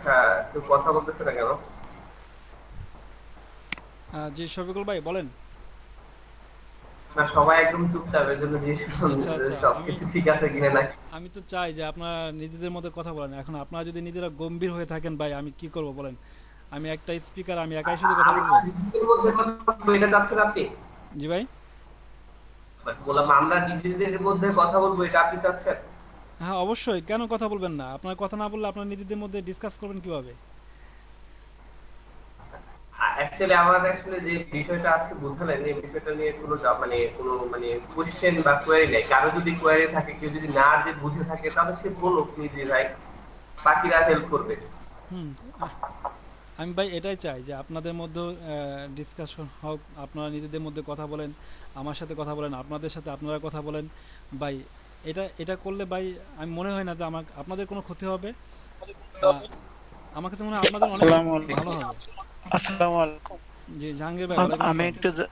হ্যাঁ, কেউ কথা বলতেছে না কেন? জি শফিকুল ভাই বলেন। না, সবাই একদম চুপচাপ, এর জন্য জিজ্ঞেস করলাম আচ্ছা যে আচ্ছা আমি সবকিছু ঠিক আছে কিনা নাকি। আমি তো চাই যে আপনারা নিজেদের মধ্যে কথা বলেন। এখন আপনারা যদি নিজেরা গম্ভীর হয়ে থাকেন ভাই, আমি কি করব বলেন? আমি একটা স্পিকার, আমি একাই শুধু কথা আমি বলবো? নিজেদের মধ্যে কথা বলবো, এটা চাচ্ছেন আপনি? জি ভাই। বললাম আমরা নিজেদের মধ্যে কথা বলবো, এটা আপনি চাচ্ছেন? হ্যাঁ অবশ্যই, কেন কথা বলবেন না? আপনার কথা না বললে আপনার নিজেদের মধ্যে ডিসকাস করবেন কিভাবে? অ্যাকচুয়ালি আমার আসলে যে বিষয়টা আজকে বুঝালেন, এই বিষয়টা নিয়ে কোনো মানে কোনো মানে কোশ্চেন বা কোয়েরি নেই। কারো যদি কোয়েরি থাকে, কেউ যদি না যে বুঝে থাকে, তাহলে সে বলুক নিজে, ভাই, বাকিরা হেল্প করবে। হুম। আহ, আমি ভাই এটাই চাই যে আপনাদের মধ্যে ডিসকাশন হোক, আপনারা নিজেদের মধ্যে কথা বলেন, আমার সাথে কথা বলেন, আপনাদের সাথে আপনারা কথা বলেন ভাই। এটা এটা করলে ভাই আমি মনে হয় না যে আমার আপনাদের কোনো ক্ষতি হবে। আহ, আমার কাছে মনে হয় আপনাদের অনেক আসসালামু ভালো আলাইকুম। হবে। আসসালামু আলাইকুম। জি জাহাঙ্গীর ভাই, ওয়ালাইকুম আমি আসসালাম। একটু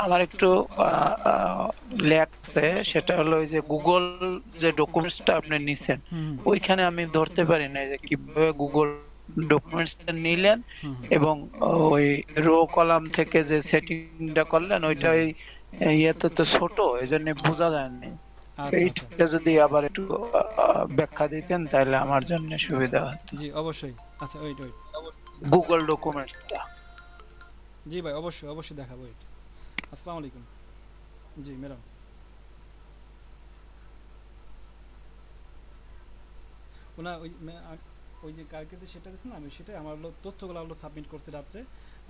আমার একটু ল্যাক আছে, সেটা হলো ওই যে গুগল যে ডকুমেন্টসটা আপনি নিছেন, হুম হুম ওইখানে আমি ধরতে পারি না যে কিভাবে গুগল ডকুমেন্টসটা নিলেন হুম হুম। এবং ওই রো কলাম থেকে যে সেটিংটা করলেন জি ওইটা জি। ওই ইয়েতে তো ছোট, এই জন্য বোঝা যায়নি। আচ্ছা আচ্ছা। এইটা যদি আবার একটু ব্যাখ্যা দিতেন তাহলে আমার জন্য সুবিধা হতো। জি অবশ্যই। আচ্ছা ওয়েট ওয়েট। গুগল ডকুমেন্টসটা। জি ভাই অবশ্যই অবশ্যই দেখাবো, ওয়েট। আসসালামু আলাইকুম। জি ম্যাডাম। ওনা ওই ওই যে কালকে যে সেটা দিচ্ছি না, আমি সেটাই আমার হলো তথ্যগুলো হলো সাবমিট করছি রাত্রে।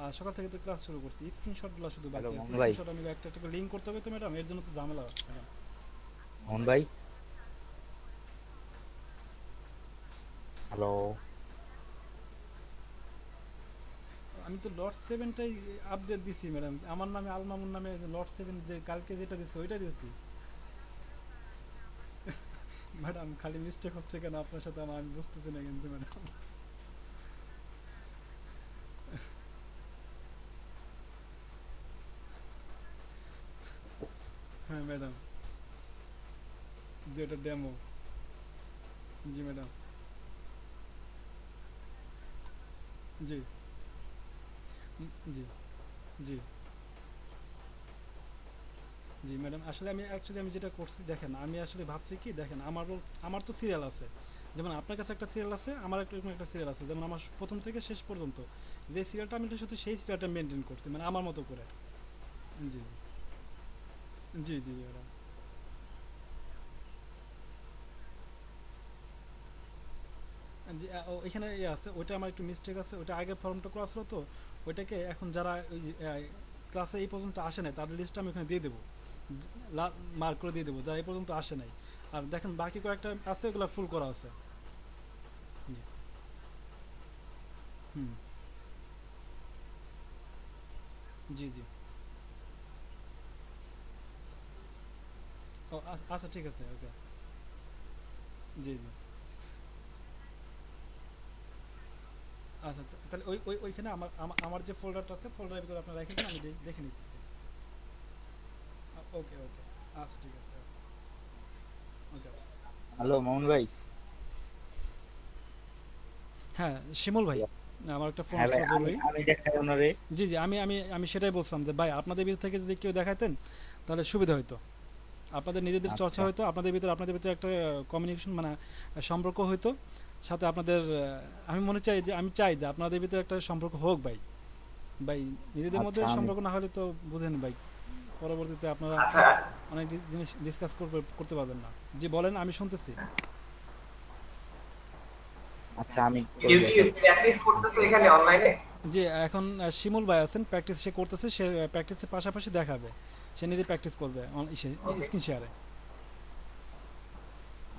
আর সকাল থেকে তো ক্লাস শুরু করছি, স্ক্রিনশটগুলো শুধু হ্যালো বাকি আছে। মোহন ভাই। স্ক্রিনশট আমি একটা একটা লিঙ্ক করতে হবে তো ম্যাডাম, এর জন্য তো ঝামেলা ম্যাডাম। মোহন ভাই, হ্যালো। আমি তো লট সেভেনটাই আপডেট দিছি ম্যাডাম, আমার নামে আল মামুন নামে লট সেভেন যে কালকে যেটা দিচ্ছি ওইটা দিয়েছি। ম্যাডাম খালি মিস্টেক হচ্ছে কেন আপনার সাথে আমার, আমি বুঝতেছি না কিন্তু ম্যাডাম। হ্যাঁ ম্যাডাম, যেটা ডেমো। জি ম্যাডাম। জি জি জি জি ম্যাডাম, আসলে আমি অ্যাকচুয়ালি আমি যেটা করছি দেখেন, আমি আসলে ভাবছি কি দেখেন, আমার তো সিরিয়াল আছে। যেমন আপনার কাছে একটা সিরিয়াল আছে, আমার একটা এরকম একটা সিরিয়াল আছে, যেমন আমার প্রথম থেকে শেষ পর্যন্ত যে সিরিয়ালটা আমি শুধু সেই সিরিয়ালটা মেনটেন করছি, মানে আমার মতো করে। জি জি জি ম্যাডাম। জি এখানে ইয়ে আছে, ওইটা আমার একটু মিস্টেক আছে, ওইটা আগের ফর্মটা করা ছিল তো। ওইটাকে এখন যারা ওই ক্লাসে এই পর্যন্ত আসে নাই তাদের লিস্টটা আমি ওখানে দিয়ে দেবো, মার্ক করে দিয়ে দেবো যারা এই পর্যন্ত আসে নাই। আর দেখেন বাকি কয়েকটা আছে, ওগুলো ফুল করা আছে। জি। হুম। জি জি। ও আচ্ছা ঠিক আছে, ওকে। জি জি। আচ্ছা তাহলে ওইখানে আমার আমার যে ফোল্ডারটা আছে, ফোল্ডারের ভিতরে আপনারা রেখে দিন, আমি দেখে নিচ্ছি। ওকে ওকে। আচ্ছা ঠিক আছে। ওকে। হ্যালো মোহন ভাই। হ্যাঁ শিমুল ভাই, আমার একটা ফোন হ্যাঁ ভাই, আসছিল আমি জরুরি। আমি দেখাই ওনারে। জি জি, আমি সেটাই বলছিলাম যে ভাই আপনাদের ভিতর থেকে যদি কেউ দেখাতেন তাহলে সুবিধা হতো। আপনাদের নিজেদের চর্চা আচ্ছা। হতো, আপনাদের ভিতরে একটা কমিউনিকেশন মানে সম্পর্ক হইতো। সাথে আপনাদের আমি মনে চাই যে আমি চাই যে আপনাদের ভিতরে একটা সম্পর্ক হোক ভাই। ভাই নিজেদের মধ্যে আচ্ছা আমি সম্পর্ক না হলে তো বুঝেন ভাই, পরবর্তীতে আপনারা আচ্ছা, অনেক জিনিস ডিসকাস করতে পারবেন না। জি বলেন, আমি শুনতেছি। আচ্ছা আমি করে কেউ কি দেখাই। প্র্যাকটিস করতেছে এখানে অনলাইনে? যে এখন শিমুল ভাই আছেন, প্র্যাকটিস সে করতেছে, সে প্র্যাকটিসের পাশাপাশি দেখাবে, সে নিজে প্র্যাকটিস করবে ওকে। স্ক্রিন শেয়ারে।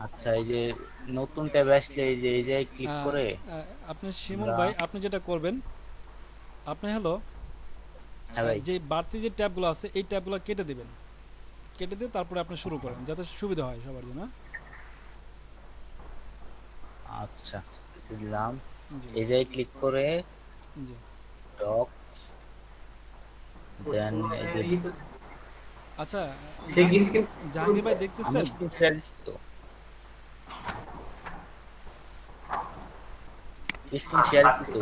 আচ্ছা, এই যে নতুন ট্যাবে আসলে এই যে এই জায়গায় ক্লিক করে আপনি শিমুল আমরা। ভাই, আপনি যেটা করবেন, আপনি হলো হ্যাঁ ভাই। যে বাড়তি যে ট্যাবগুলো আছে এই ট্যাবগুলো কেটে দিবেন। কেটে দিয়ে তারপরে আপনি শুরু করেন যাতে সুবিধা হয় সবার জন্য। আচ্ছা, দিলাম। জি এই জায়গায় ক্লিক করে জি। ডক, দেন এই যে আচ্ছা সে কি স্ক্রিন জাহাঙ্গীর খুলছে? ভাই আমি দেখতেছেন? স্ক্রিন শেয়ার দিচ্ছি তো। স্ক্রিন শেয়ার আচ্ছা তো।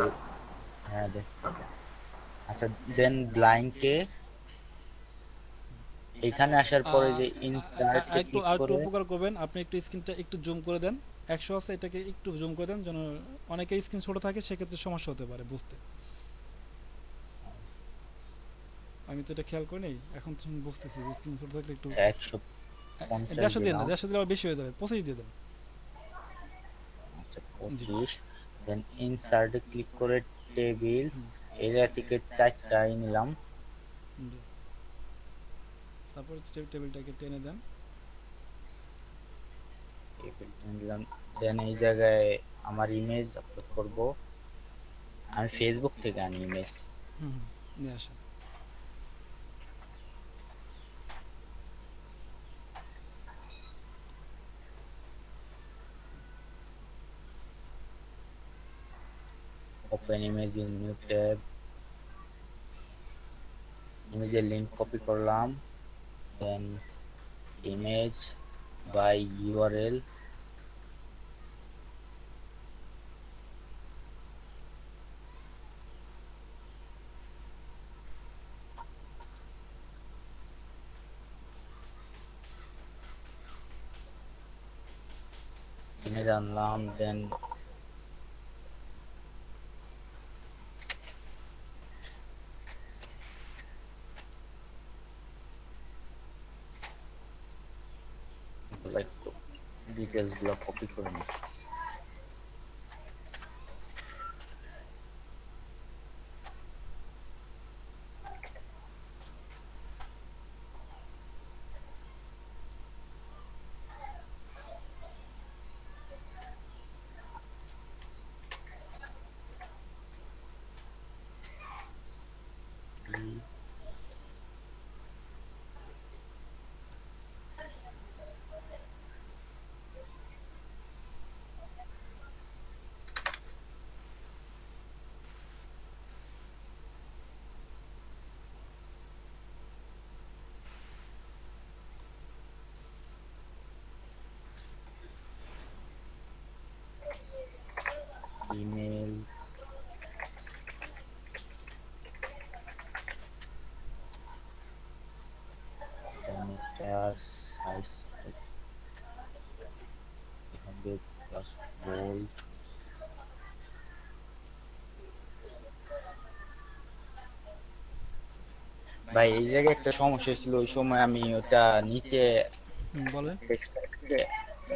হ্যাঁ দেখ। আচ্ছা, দেন ব্লাইন্ডকে এখানে আসার পরে যে ইনসার্টে একটু ক্লিক আর একটু করে উপকার করবেন, আপনি একটু স্ক্রিনটা একটু জুম করে দেন। 100 আছে, এটাকে একটু জুম করে দেন, যেন অনেকের স্ক্রিন ছোট থাকে, সেক্ষেত্রে সমস্যা হতে পারে বুঝতে। আমি তো এটা খেয়াল করি নাই, এখন তো বুঝতেছি স্ক্রিন ছোট থাকলে একটু। 150 দেড়শো দিয়ে না, দিলাম। 150 দিলে আবার বেশি হয়ে যাবে, 25 দিয়ে দেন। আচ্ছা জি। 25, দেন ইনসার্টে ক্লিক করে টেবিলস হুম, এরিয়া থেকে 4টাই নিলাম। জি। তারপর টেবিলটাকে টেনে দেন। টেবিল নিলাম, দেন এই জায়গায় আমার ইমেজ আপলোড করব। আমি ফেসবুক থেকে আনি ইমেজ। হুম, নিয়ে আসেন। Open image in new tab, ইমেজের লিংক কপি করলাম, দেন ইমেজ বাই ইউআরএল, ইমেজ আনলাম, দেন একটু ডিটেলস গুলো কপি করে নিই। ইমেল, দেন এটার সাইজ হবে প্লাস বোল্ড। ভাই এই জায়গায় একটা সমস্যা ছিল, ওই সময় আমি ওটা নিচে বলেন। টেক্সটটাকে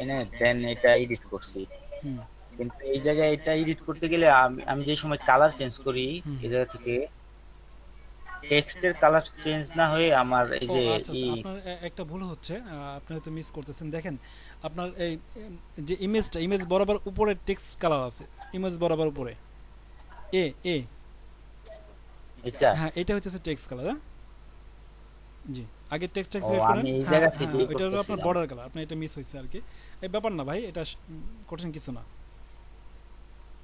এনে দেন এটা এডিট করছি, হুম, কিন্তু এই জায়গায় এটা এডিট করতে গেলে আমি আমি যে সময় কালার চেঞ্জ করি হুম। এই জায়গা থেকে টেক্সটের কালার চেঞ্জ না হয়ে আমার এই ও যে আচ্ছা, আচ্ছা, আপনার একটা ভুল হচ্ছে, আপনি হয়তো মিস করতেছেন। দেখেন, আপনার এই যে ইমেজটা, ইমেজ বরাবর উপরে টেক্সট কালার আছে, ইমেজ বরাবর উপরে এ এ এটা। হ্যাঁ, এটা হচ্ছে টেক্সট কালার। হ্যাঁ, জি। আগে টেক্সটটা ও সিলেক্ট করেন। আমি এই হ্যাঁ, জায়গা হ্যাঁ, থেকেই ওইটা হলো আপনার করতেছিলাম। বর্ডার কালার, আপনার এটা মিস হয়েছে আর কি। এই ব্যাপার না ভাই, এটা কঠিন কিছু না,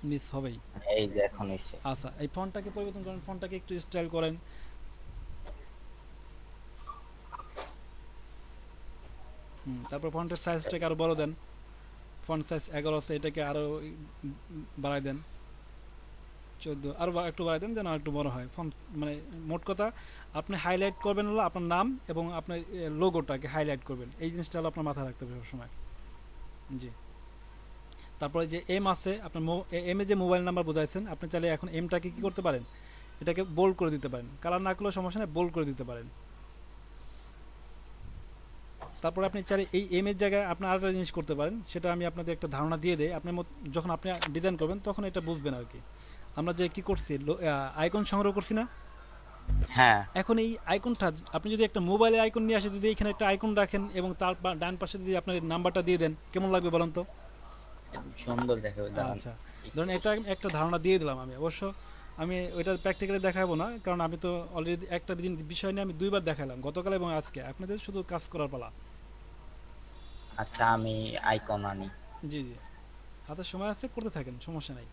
মিস হবেই। এই যে এখন হইছে। আচ্ছা, এই ফন্টটাকে পরিবর্তন করেন, ফন্টটাকে একটু স্টাইল করেন। তারপর ফন্টের সাইজটাকে আরো বড় দেন। ফন্ট সাইজ 11 আছে, এটাকে আরো বাড়াই দেন। 14 আরো একটু বাড়াই দেন, যেন একটু বড় হয় ফন্ট। মানে মোট কথা, আপনি হাইলাইট করবেন হলো আপনার নাম এবং আপনার লোগোটাকে হাইলাইট করবেন, এই জিনিসটা হলো আপনার মাথায় রাখতে হবে সবসময়। জি। তারপরে যে এম আছে আপনার, এম এ যে মোবাইল নাম্বার বোঝাইছেন, আপনি চাইলে এখন এমটাকে কি করতে পারেন, এটাকে বোল্ড করে দিতে পারেন, কালার না করলেও সমস্যা নেই, বোল্ড করে দিতে পারেন। তারপরে আপনি চাইলে এই এম এর জায়গায় আপনি আরেকটা জিনিস করতে পারেন, সেটা আমি আপনাদের একটা ধারণা দিয়ে দেই। আপনি যখন আপনি ডিজাইন করবেন তখন এটা বুঝবেন আর কি। আমরা যে কি করছি, আইকন সংগ্রহ করছি না, হ্যাঁ, এখন এই আইকনটা আপনি যদি একটা মোবাইলে আইকন নিয়ে আসে, যদি এখানে একটা আইকন রাখেন এবং তার ডান পাশে যদি আপনার নাম্বারটা দিয়ে দেন, কেমন লাগবে বলেন তো? সুন্দর দেখাবে দাঁড়ান। আচ্ছা, ধরুন এটা একটা ধারণা দিয়ে দিলাম আমি। অবশ্য আমি ওইটা প্র্যাকটিক্যালি দেখাবো না, কারণ আমি তো অলরেডি একটা বিষয় নিয়ে আমি দুইবার দেখালাম, গতকাল এবং আজকে। আপনাদের শুধু কাজ করার পালা। আচ্ছা আমি আইকন আনি। জি, জি, হাতে সময় আছে, করতে থাকেন, সমস্যা নাই।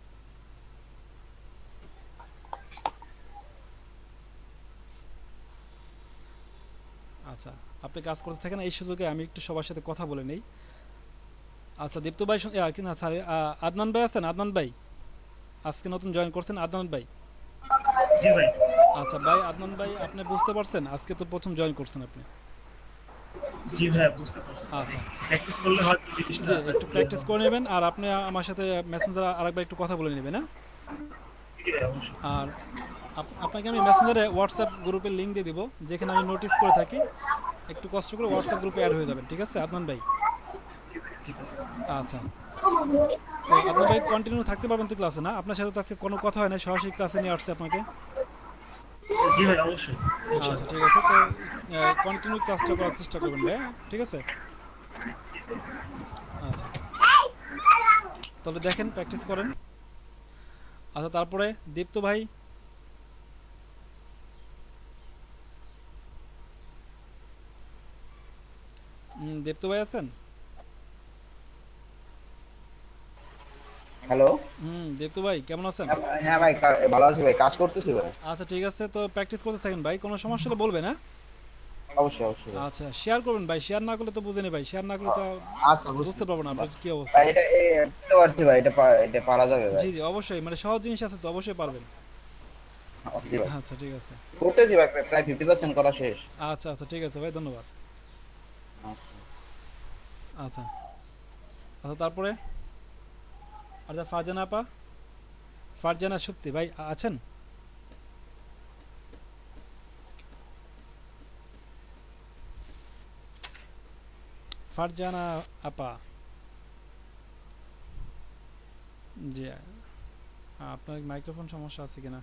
আচ্ছা, আপনি কাজ করতে থাকেন, এই সুযোগে আমি একটু সবার সাথে কথা বলে নেই। আচ্ছা, দীপ্ত ভাই কি না, সরি, আদনান ভাই আছেন? আদনান ভাই, আজকে নতুন জয়েন করছেন আদনান ভাই? জি ভাই। আচ্ছা ভাই, আদনান ভাই আপনি বুঝতে পারছেন আজকে তো প্রথম জয়েন করছেন আপনি? জি ভাইয়া, বুঝতে পারছি। আচ্ছা প্র্যাকটিস করলে হয়তো জিনিসটা জি, একটু clear প্র্যাকটিস হবে। করে নেবেন আর আপনি আমার সাথে মেসেঞ্জারে আরেকবার একটু কথা বলে নেবেন, হ্যাঁ? জি ভাই, অবশ্যই। আর আপনাকে আমি মেসেঞ্জারে হোয়াটসঅ্যাপ গ্রুপের লিংক দিয়ে দিব, যেখানে আমি নোটিস করে থাকি। একটু কষ্ট করে হোয়াটসঅ্যাপ গ্রুপে অ্যাড হয়ে যাবেন, ঠিক আছে আদনান ভাই? জি ভাই, ঠিক আছে। আচ্ছা, তো আদনান ভাই কন্টিনিউ থাকতে পারবেন তো ক্লাসে? না, আপনার সাথে তো আজকে কোনো কথা হয় না, সরাসরি ক্লাসে নিয়ে আসছে আপনাকে। জি ভাই, অবশ্যই। আচ্ছা ঠিক আছে, তো কন্টিনিউ ক্লাসটা করার চেষ্টা করবেন ভাই, হ্যাঁ? ঠিক আছে। আচ্ছা, তাহলে দেখেন, প্র্যাকটিস করেন। আচ্ছা, তারপরে দীপ্ত ভাই। দীপ্ত ভাই আছেন? হ্যালো। দীপ্ত ভাই কেমন আছেন? হ্যাঁ ভাই, ভালো আছি ভাই, কাজ করতেছি ভাই। আচ্ছা ঠিক আছে, তো প্র্যাকটিস করতে থাকেন ভাই, কোনো সমস্যা হলে বলবেন, হ্যাঁ? অবশ্যই অবশ্যই ভাই। আচ্ছা, শেয়ার করবেন ভাই, শেয়ার না করলে তো বুঝেনি ভাই, শেয়ার না করলে তো আচ্ছা, বুঝতে পারবো না আপনার কি অবস্থা। ভাই এটা বুঝতে পারছি ভাই, এটা পারা যাবে ভাই। জি জি, অবশ্যই, মানে সহজ জিনিস আছে তো অবশ্যই পারবেন। জি ভাই, আচ্ছা ঠিক আছে। করতেছি ভাই, প্রায় 50% করা শেষ। আচ্ছা আচ্ছা ঠিক আছে ভাই, ধন্যবাদ। আচ্ছা। আচ্ছা আচ্ছা, তারপরে আচ্ছা, ফারজানা আপা, ফারজানা সত্যি ভাই আছেন? ফারজানা আপা, জি, আপনার মাইক্রোফোন সমস্যা আছে কিনা?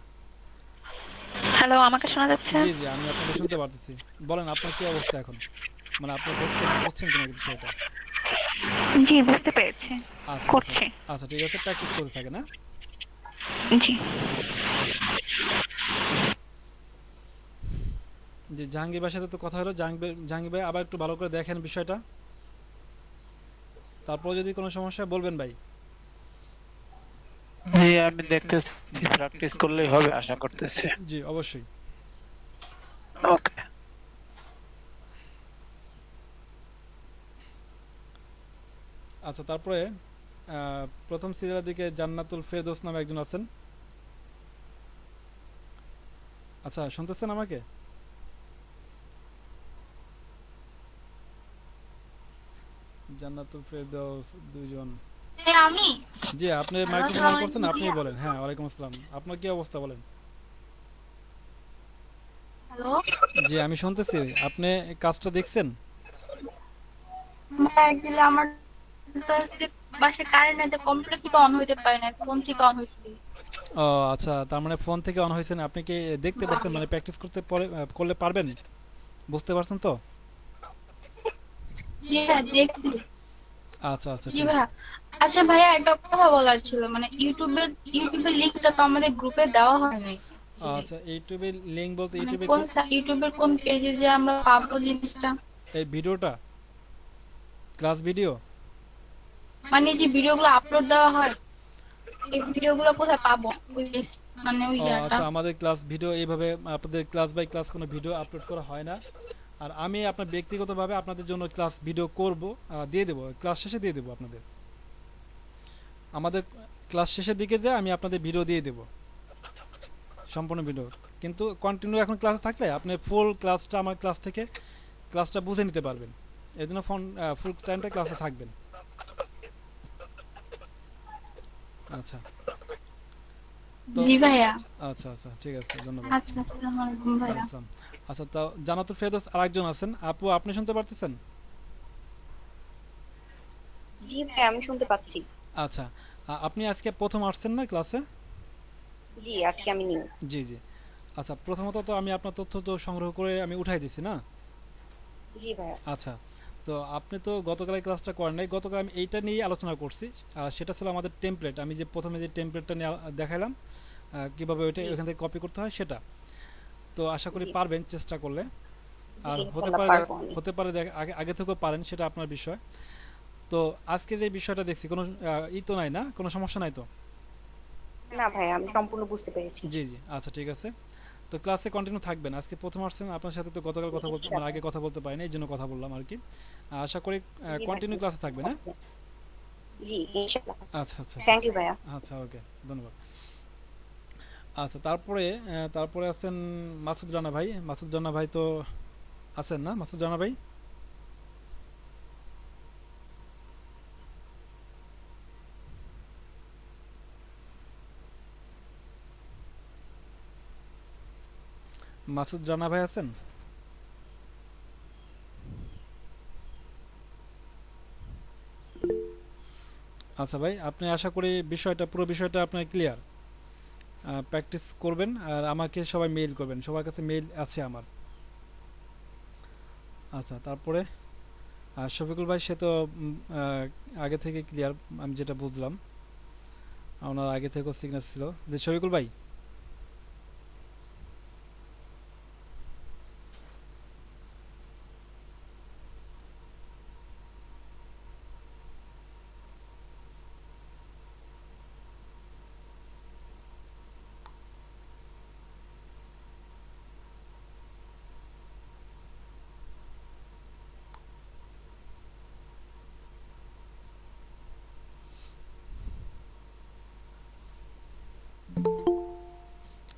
হ্যালো, আমাকে শোনা যাচ্ছে? জি জি, আমি আপনাকে শুনতে পারতেছি। বলেন আপনার কি অবস্থা এখন, মানে আপনি বুঝছেন কিনা বিষয়টা? জি, বুঝতে পেরেছি। আচ্ছা আচ্ছা করছি। আচ্ছা ঠিক আছে, প্র্যাকটিস করতে থাকেন, হ্যাঁ? জি। জি, জাহাঙ্গীর ভাইয়ের সাথে তো কথা হলো, জাহাঙ্গীর ভাই আবার একটু ভালো করে দেখেন বিষয়টা, তারপর যদি কোনো সমস্যা হয় বলবেন ভাই। জি, আমি দেখতেছি, প্র্যাকটিস করলেই হবে আশা করতেছি। জি অবশ্যই। ওকে। আচ্ছা, তারপরে প্রথম সিরিয়ালের দিকে জান্নাতুল ফেরদৌস নামে একজন আছেন। আচ্ছা, শুনতেছেন আমাকে? জান্নাতুল ফেরদৌস দুইজন। আমি জি, আপনি হ্যালো, মাইক্রোফোন অন আসসালামু করছেন, আলাইকুম আপনিই ভাইয়া। বলেন। হ্যাঁ, ওয়ালাইকুম আসসালাম। আপনার কি অবস্থা বলেন? হ্যালো, জি, আমি শুনতেছি। আপনি কাজটা দেখছেন? অ্যাকচুয়ালি আমার তো আজকে বাসায় কারেন্ট নাই, তো কম্পিউটার থেকে অন হইতে পারে না, ফোন থেকে অন হয়েছে। ও আচ্ছা, তার মানে ফোন থেকে অন হয়েছে না। আপনি কি দেখতে পারছেন, মানে প্র্যাকটিস করতে করলে পারবেন? বুঝতে পারছেন তো? জি হ্যাঁ, দেখছি। আচ্ছা আচ্ছা জি ঠিক। ভাইয়া। আচ্ছা ভাইয়া, একটা কথা বলার ছিল, মানে ইউটিউবের লিংকটা তো আমাদের গ্রুপে দেওয়া হয় নাই। আচ্ছা, ইউটিউবের লিংক বলতে মানে ইউটিউবে ইউটিউবের কোন পেজে যে আমরা পাবো জিনিসটা, এই ভিডিওটা, ক্লাস ভিডিও? মানে যে ভিডিওগুলো আপলোড দেওয়া হয়, এই ভিডিওগুলো কোথায় পাবো? ওই মানে ওই ও জায়গাটা। আচ্ছা, আমাদের ক্লাস ভিডিও এইভাবে আপনাদের ক্লাস বাই ক্লাস কোনো ভিডিও আপলোড করা হয় না। আর আমি আপনার ব্যক্তিগতভাবে আপনাদের জন্য ক্লাস ভিডিও করব, দিয়ে দেবো, ক্লাস শেষে দিয়ে দেবো আপনাদের। আমাদের ক্লাস শেষের দিকে যে আমি আপনাদের ভিডিও দিয়ে দেবো, সম্পূর্ণ ভিডিও। কিন্তু কন্টিনিউ এখন ক্লাসে থাকলে আপনি ফুল ক্লাসটা আমার ক্লাস থেকে ক্লাসটা বুঝে নিতে পারবেন। এই জন্য ফুল টাইমটা ক্লাসে থাকবেন। আচ্ছা তো জি ভাইয়া। আচ্ছা আচ্ছা ঠিক আছে, ধন্যবাদ। আচ্ছা, আসসালামু আলাইকুম ভাইয়া। আসসালাম। আচ্ছা, তো জান্নাতুল ফেরদৌস আরেকজন আছেন। আপু, আপনি শুনতে পারতেছেন? জি ভাই, আমি শুনতে পাচ্ছি। আচ্ছা, আপনি আজকে প্রথম আসছেন না ক্লাসে? জি, আজকে আমি নিউ। জি জি। আচ্ছা, প্রথমত তো আমি আপনার তথ্য তো সংগ্রহ করে আমি উঠাই দিছি না? জি ভাইয়া। আচ্ছা, তো আপনি তো গতকালের ক্লাসটা করেন নাই। গতকাল আমি এইটা নিয়ে আলোচনা করছি, আর সেটা ছিল আমাদের টেমপ্লেট। আমি যে প্রথমে যে টেমপ্লেটটা নিয়ে দেখাইলাম, কিভাবে ওইটা জি ওইখান থেকে কপি করতে হয় সেটা। তো আশা করি জি পারবেন চেষ্টা করলে। জি, আর ইনশাআল্লাহ পারবো আমি। হতে পারে আগে আগে থেকেও পারেন, সেটা আপনার বিষয়। তো আজকে যে বিষয়টা দেখছি, কোনো ই তো নাই না, কোনো সমস্যা নাই তো? না ভাই, আমি সম্পূর্ণ বুঝতে পেরেছি। জি জি, আচ্ছা ঠিক আছে। তো ক্লাসে কন্টিনিউ থাকবেন। আজকে প্রথম আসছেন, আপনার সাথে তো গতকাল কথা বলতে, মানে আগে ইনশাআল্লাহ। কথা বলতে পারিনি, এই জন্য কথা বললাম আর কি। আশা করি জি ভাই। কন্টিনিউ ক্লাসে থাকবেন, হ্যাঁ? জি, ইনশাআল্লাহ। আচ্ছা আচ্ছা থ্যাংক ইউ ভাইয়া। আচ্ছা, ওকে, ধন্যবাদ। আচ্ছা, তারপরে আছেন মাসুদ রানা ভাই। মাসুদ রানা ভাই তো আছেন না? মাসুদ রানা ভাই, মাসুদ রানা ভাই আছেন? আচ্ছা ভাই, আপনি আশা করি পুরো বিষয়টা আপনার ক্লিয়ার। প্র্যাকটিস করবেন আর আমাকে সবাই মেইল করবেন, সবার কাছে মেইল আছে আমার। আচ্ছা, তারপরে শফিকুল ভাই সে তো আগে থেকে ক্লিয়ার, আমি যেটা বুঝলাম ওনার আগে থেকেও সিগন্যাল ছিল। যে শফিকুল ভাই,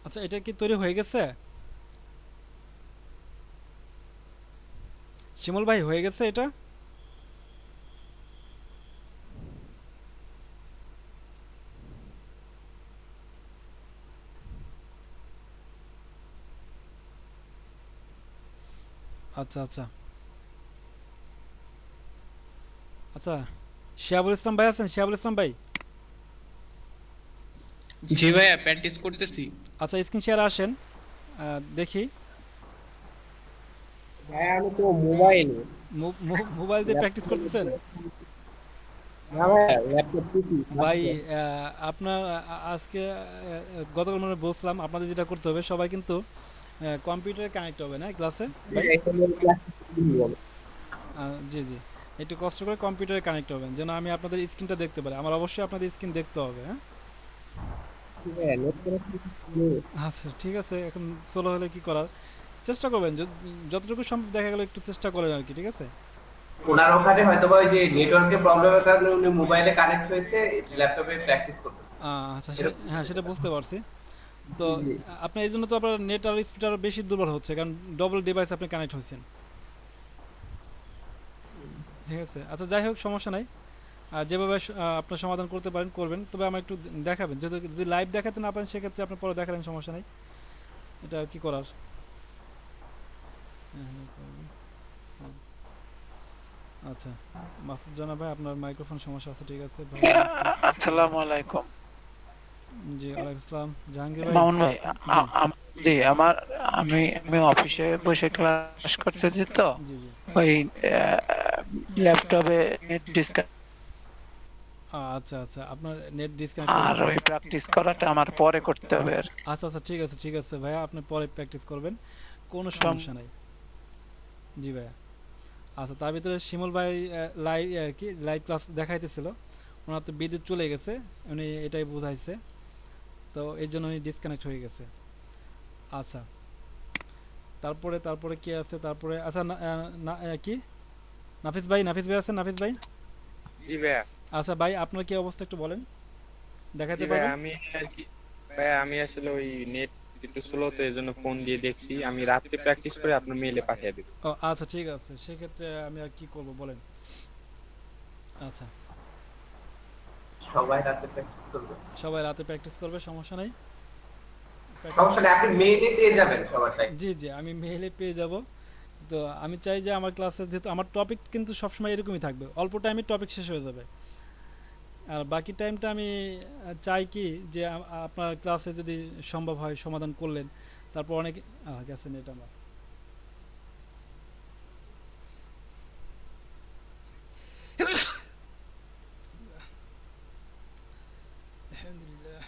আচ্ছা এটা কি তৈরি হয়ে গেছে? শিমুল ভাই হয়ে গেছে এটা? আচ্ছা আচ্ছা আচ্ছা, শিহাবুল ইসলাম ভাই আছেন? শিহাবুল ইসলাম ভাই, জি ভাইয়া প্র্যাকটিস করতেছি। আচ্ছা স্ক্রিন শেয়ার আসেন, দেখি। হ্যাঁ আমি তো মোবাইল মোবাইল দিয়ে প্র্যাকটিস করতেছেন? না ভাই ল্যাপটপ টিপি ভাই আপনার আজকে গতকাল মানে বলছিলাম আপনাদের যেটা করতে হবে, সবাই কিন্তু কম্পিউটারে কানেক্ট হবে না ক্লাসে ভাই? জি জি, একটু কষ্ট করে কম্পিউটারে কানেক্ট হবেন যেন আমি আপনাদের স্ক্রিনটা দেখতে পারি। আমার অবশ্যই আপনাদের স্ক্রিন দেখতে হবে, হ্যাঁ? আচ্ছা ঠিক আছে, এখন সোলো হলে কি করার, চেষ্টা করবেন যতটুকু সম্ভব, দেখা গেল একটু চেষ্টা করেন আর কি, ঠিক আছে? ওনার ওখানে হয়তো বা ওই যে নেটওয়ার্কের প্রবলেমের কারণে উনি মোবাইলে কানেক্ট হয়েছে, ল্যাপটপে প্র্যাকটিস করতে। আচ্ছা হ্যাঁ সেটা বুঝতে পারছি। তো আপনার এই জন্য তো আপনার নেট আর স্পিড আরো বেশি দুর্বল হচ্ছে, কারণ ডবল ডিভাইস আপনি কানেক্ট হয়েছেন, ঠিক আছে? আচ্ছা যাই হোক, সমস্যা নাই। আর যেভাবে আপনার সমাধান করতে পারেন করবেন, তবে আমার একটু দেখাবেন, যদি লাইভ দেখাতে না পারেন সেক্ষেত্রে আপনি পরে দেখালেন, সমস্যা নাই, এটা আর কি করার। আচ্ছা মাহফুজ জানা ভাই, আপনার মাইক্রোফোন সমস্যা আছে, ঠিক আছে ভাই। আসসালামু আলাইকুম। জি ওয়ালাইকুম আসসালাম। জাহাঙ্গীর ভাই, মামুন ভাই, জি আমি আমি অফিসে বসে ক্লাস করতেছি তো, জি জি ওই ল্যাপটপে নেট ডিসকানেক্ট আচ্ছা আচ্ছা, আপনার নেট ডিসকানেক্ট আর ওই প্র্যাকটিস করাটা আমার পরে করতে হবে আর কি। আচ্ছা আচ্ছা ঠিক আছে ভাইয়া, আপনি পরে প্র্যাকটিস করবেন, কোনো সমস্যা নাই। জি ভাইয়া। আচ্ছা তার ভিতরে শিমুল ভাই লাইভ ক্লাস দেখাইতেছিল, ওনার তো বিদ্যুৎ চলে গেছে, উনি এটাই বুঝাইছে, তো এই জন্য উনি ডিসকানেক্ট হয়ে গেছে। আচ্ছা তারপরে কি আছে তারপরে? আচ্ছা কি নাফিস ভাই আছেন? নাফিস ভাই, জি ভাইয়া। আচ্ছা ভাই আপনার কি অবস্থা একটু বলেন, দেখাতে জি ভাইয়া, পারবেন? আমি আর কি ভাইয়া, আমি আসলে ওই নেট একটু স্লো তো এজন্য ফোন দিয়ে দেখছি, আমি রাতে প্র্যাকটিস করে আপনার মেইলে পাঠিয়ে দেব। ও আচ্ছা ঠিক আছে, সেক্ষেত্রে আমি আর কি করব বলেন। আচ্ছা সবাই রাতে প্র্যাকটিস করবে, সবাই রাতে প্র্যাকটিস করবে, সমস্যা নাই। সমস্যা নেই, আপনি মেইলে পেয়ে যাবেন সবারটাই। জি জি, আমি মেইলে পেয়ে যাব। তো আমি চাই যে আমার ক্লাসে, যেহেতু আমার টপিক কিন্তু সবসময় এরকমই থাকবে, অল্প টাইমে টপিক শেষ হয়ে যাবে, আর বাকি টাইমটা আমি চাই কি যে আপনার ক্লাসে যদি সম্ভব হয় সমাধান করলেন, তারপর অনেক গেছে নেট আমার। আলহামদুলিল্লাহ।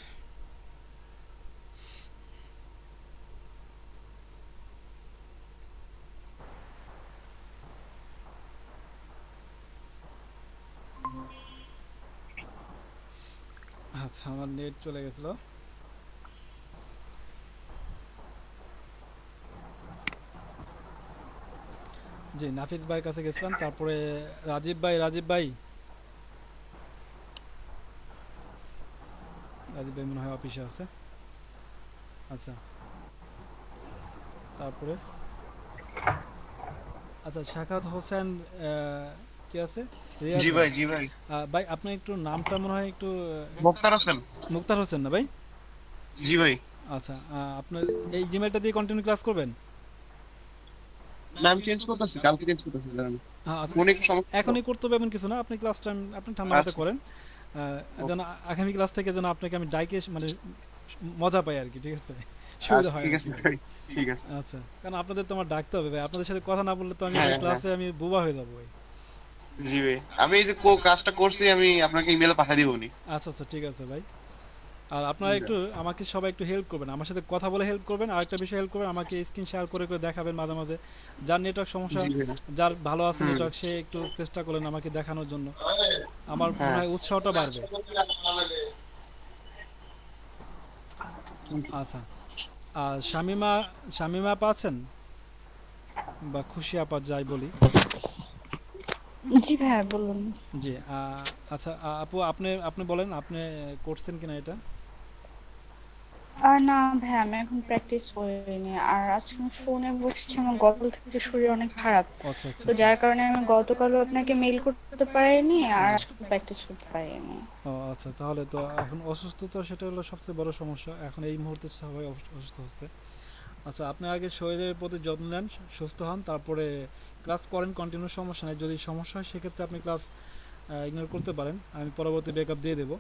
আচ্ছা আমার নেট চলে গেছিল। জি নাফিস ভাইয়ের কাছে গেছিলাম, তারপরে রাজীব ভাই রাজীব ভাই মনে হয় অফিসে আছে। আচ্ছা, তারপরে আচ্ছা শাখাত হোসেন কি আছে? রিয়াজ জি ভাই, জি ভাই। ভাই আপনার একটু নামটা মনে হয় একটু মুক্তার হোসেন। মুক্তার হোসেন না ভাই? জি ভাই। আচ্ছা, আপনার এই জিমেলটা দিয়ে কন্টিনিউ ক্লাস করবেন? নাম চেঞ্জ করতেছি, কালকে চেঞ্জ করতেছি দাঁড়ান। আচ্ছা, অনেক সমস্যা এখনই করতে হবে এমন কিছু না, আপনি ক্লাস টাইম আপনি ঠান্ডা মাথায় করেন, যেন আগামী ক্লাস থেকে যেন আপনাকে আমি ডাইকে মানে মজা পাই আর কি, ঠিক আছে? সুবিধা হয়। ঠিক আছে ভাই, ঠিক আছে। আচ্ছা, কারণ আপনাদের তো আমার ডাকতে হবে ভাই, আপনাদের সাথে কথা না বললে তো আমি হ্যাঁ, ক্লাসে আমি বোবা হয়ে যাবো ভাই। জি ভাই, আমি এই যে কাজটা করছি আমি আপনাকে ইমেলে পাঠিয়ে দিবনি। আচ্ছা আচ্ছা, ঠিক আছে ভাই। আর আপনারা একটু আমাকে সবাই একটু হেল্প করবেন, আমার সাথে কথা বলে হেল্প করবেন, আর একটা বিষয় হেল্প করবেন, আমাকে স্ক্রিন শেয়ার করে করে দেখাবেন মাঝে মাঝে। যার নেটওয়ার্ক সমস্যা, যার ভালো আছে নেটওয়ার্ক, সে একটু চেষ্টা করেন আমাকে দেখানোর জন্য, আমার মনে হয় উৎসাহটা বাড়বে। আচ্ছা, আর শামিমা আপা আছেন বা খুশি আপা যাই বলি? জি ভাইয়া বলুন। জি, আচ্ছা আপু আপনি বলেন আপনি করছেন কিনা এটা? আর না ভাই, আমি এখন প্র্যাকটিস করিনি, আর আজকে আমি ফোনে বসেছি, আমার গতকাল থেকে শরীর অনেক খারাপ, আচ্ছা আচ্ছা, তো যার কারণে আমি গতকালও আপনাকে মেইল করতে পারিনি, আর আজকে প্র্যাকটিস করতে পারিনি। ও আচ্ছা, তাহলে তো এখন অসুস্থতা সেটা হলো সবচেয়ে বড় সমস্যা, এখন এই মুহূর্তে সবাই অসুস্থ হচ্ছে। আচ্ছা, আপনি আগে শরীরের প্রতি যত্ন নেন, সুস্থ হন, তারপরে ক্লাস করেন কন্টিনিউ, সমস্যা নেই। যদি সমস্যা হয় সেক্ষেত্রে আপনি ক্লাস ইগনোর করতে পারেন, আমি পরবর্তী ব্যাকআপ দিয়ে দেবো।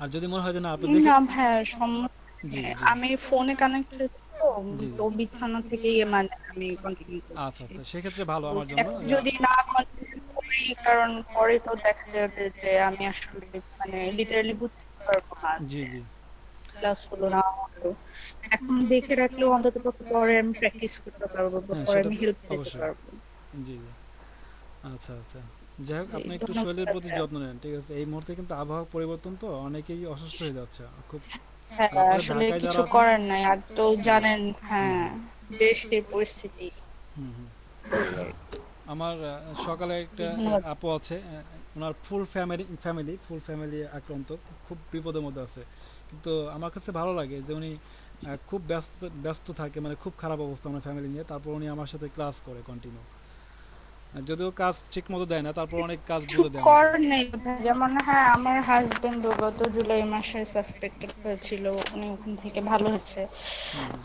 আর যদি মনে হয় যে না আপনি না ভাইয়া, জি আমি ফোনে কানেক্টেড, তো বিছানা থেকে মানে আমি কন্টিনিউ করছি। আচ্ছা আচ্ছা, সেক্ষেত্রে ভালো আমার জন্য। যদি না কন্টিনিউ করি, কারণ পরে তো দেখা যাবে যে আমি আসলে মানে লিটারালি বুঝতে পারবো না জি জি, ক্লাস হলো না হলো। এখন দেখে রাখলেও অন্তত পরে আমি প্র্যাকটিস করতে পারবো, পরে আমি হেল্প দিতে পারবো। জি জি, আচ্ছা আচ্ছা, যাই হোক আপনি একটু শরীরের প্রতি যত্ন নেন, ঠিক আছে? এই মুহূর্তে কিন্তু আবহাওয়া পরিবর্তন, তো অনেকেই অসুস্থ হয়ে যাচ্ছে খুব। হ্যাঁ, আসলে কিছু করার নাই, আর তো জানেন হ্যাঁ দেশের পরিস্থিতি। আমার সকালে একটা আপু আছে, ওনার ফুল ফ্যামিলি আক্রান্ত, খুব বিপদের মধ্যে আছে, কিন্তু আমার কাছে ভালো লাগে যে উনি খুব ব্যস্ত থাকে, মানে খুব খারাপ অবস্থা আমার ফ্যামিলি নিয়ে, তারপর উনি আমার সাথে ক্লাস করে কন্টিনিউ, যদিও কাজ ঠিক মতো দেয় না, তারপর অনেক কাজ বুঝে দেয়। যেমন হ্যাঁ, আমার হাজবেন্ড গত জুলাই মাসে সাসপেক্টেড হয়েছিল, উনি ওখান থেকে ভালো হয়েছে,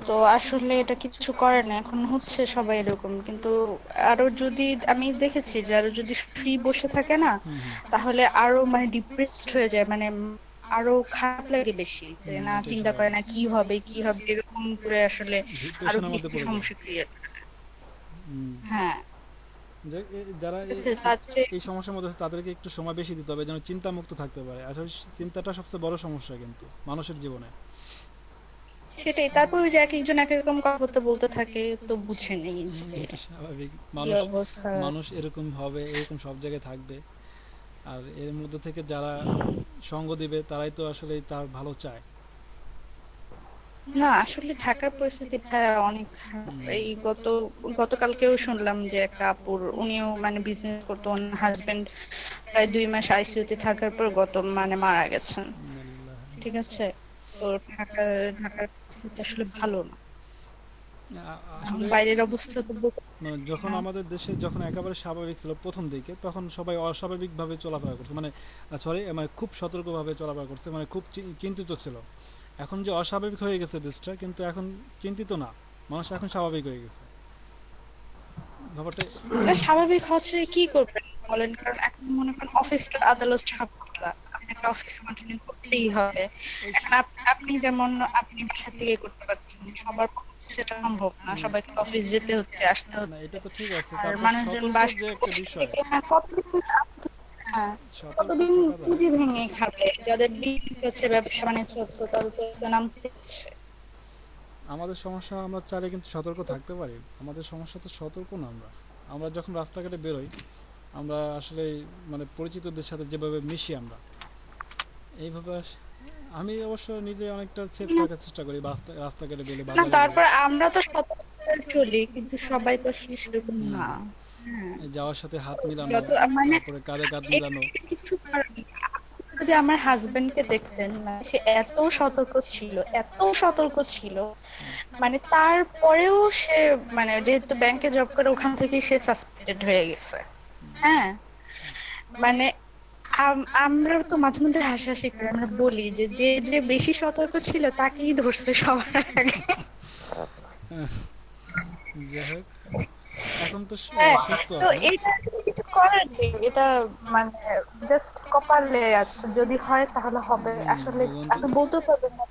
তো আসলে এটা কিছু করে না, এখন হচ্ছে সবাই এরকম। কিন্তু আরো যদি আমি দেখেছি যে আরো যদি ফ্রি বসে থাকে না, তাহলে আরো মানে ডিপ্রেসড হয়ে যায়, মানে আরো খারাপ লাগে বেশি, যে না চিন্তা করে না কি হবে এরকম করে, আসলে আরো বেশি সমস্যা ক্রিয়েট করে। হ্যাঁ, যারা এই সমস্যার মধ্যে তাদেরকে একটু সময় বেশি দিতে হবে যেন চিন্তা মুক্ত থাকতে পারে। আসলে চিন্তাটা সবচেয়ে বড় সমস্যা কিন্তু মানুষের জীবনে। সেটাই, তারপরে যে এক একজন এক রকম কথা বলতে থাকে, তো বুঝে নেই এটা স্বাভাবিক, মানুষ এরকম হবে, এরকম সব জায়গায় থাকবে, আর এর মধ্যে থেকে যারা সঙ্গ দিবে তারাই তো আসলে তার ভালো চায়। না আসলে ঢাকার পরিস্থিতিটা অনেক খারাপ। এই গতকালকেও শুনলাম যে একটা আপুর, উনিও মানে বিজনেস করতো, ওনার হাজবেন্ড প্রায় 2 মাস আইসিইউতে থাকার পর মানে মারা গেছেন। ঠিক আছে, তো ঢাকার পরিস্থিতি আসলে ভালো না, বাইরের অবস্থা তো যখন আমাদের দেশে যখন একেবারে স্বাভাবিক ছিল প্রথম দিকে, তখন সবাই অস্বাভাবিক ভাবে চলাফেরা করছে, মানে খুব সতর্ক ভাবে চলাফেরা করছে, মানে খুব চিন্তিত ছিল। এখন যে অস্বাভাবিক হয়ে গেছে দেশটা, কিন্তু এখন চিন্তিত না, মানুষ এখন স্বাভাবিক হয়ে গেছে। ব্যাপারটা স্বাভাবিক হচ্ছে কি করবেন বলেন, কারণ এখন মনে করেন অফিস আদালত ছাপা, একটা অফিস কন্টিনিউ করতেই হবে। এখন আপনি যেমন আপনি বাসা থেকে করতে পারছেন, সবার সেটা সম্ভব না, সবাইকে অফিস যেতে হচ্ছে, আসতে হচ্ছে। এটা তো ঠিক আছে, আর মানুষজন বাসা থেকে কতদিন পুঁজি ভেঙে খাবে, যাদের বিক্রি হচ্ছে, ব্যবসা বাণিজ্য হচ্ছে, তাদের তো নামতে হচ্ছে। আমাদের সমস্যা, আমরা চাইলে কিন্তু সতর্ক থাকতে পারি, আমাদের সমস্যা তো সতর্ক না। আমরা যখন রাস্তাঘাটে বেরোই, আমরা আসলে মানে পরিচিতদের সাথে যেভাবে মিশি, আমরা এইভাবে, আমি অবশ্য নিজে অনেকটা সেফ থাকার চেষ্টা করি রাস্তাঘাটে বেরোলে। না তারপর আমরা তো সতর্ক চলি, কিন্তু সবাই তো আসলে সেরকম না। যাওয়ার সাথে হাত মিলানো, মানে তারপরে কাঁধে কাঁধ মিলানো, কিছু যদি আমার হাজবেন্ডকে দেখতেন, মানে সে এত সতর্ক ছিল, মানে তারপরেও সে, মানে যেহেতু ব্যাংকে জব করে ওখান থেকে সে সাসপেক্টেড হয়ে গেছে। হ্যাঁ, মানে আমরা তো মাঝে মধ্যে হাসাহাসি করি, আমরা বলি যে যে যে বেশি সতর্ক ছিল তাকেই ধরছে সবার আগে। যাই হোক, এখন তো হ্যাঁ, সুস্থ তো আছে। এটা কিছু করার নেই, এটা মানে জাস্ট কপালে আছে, যদি হয় তাহলে হবে। আসলে আপনি বলতে পারবেন না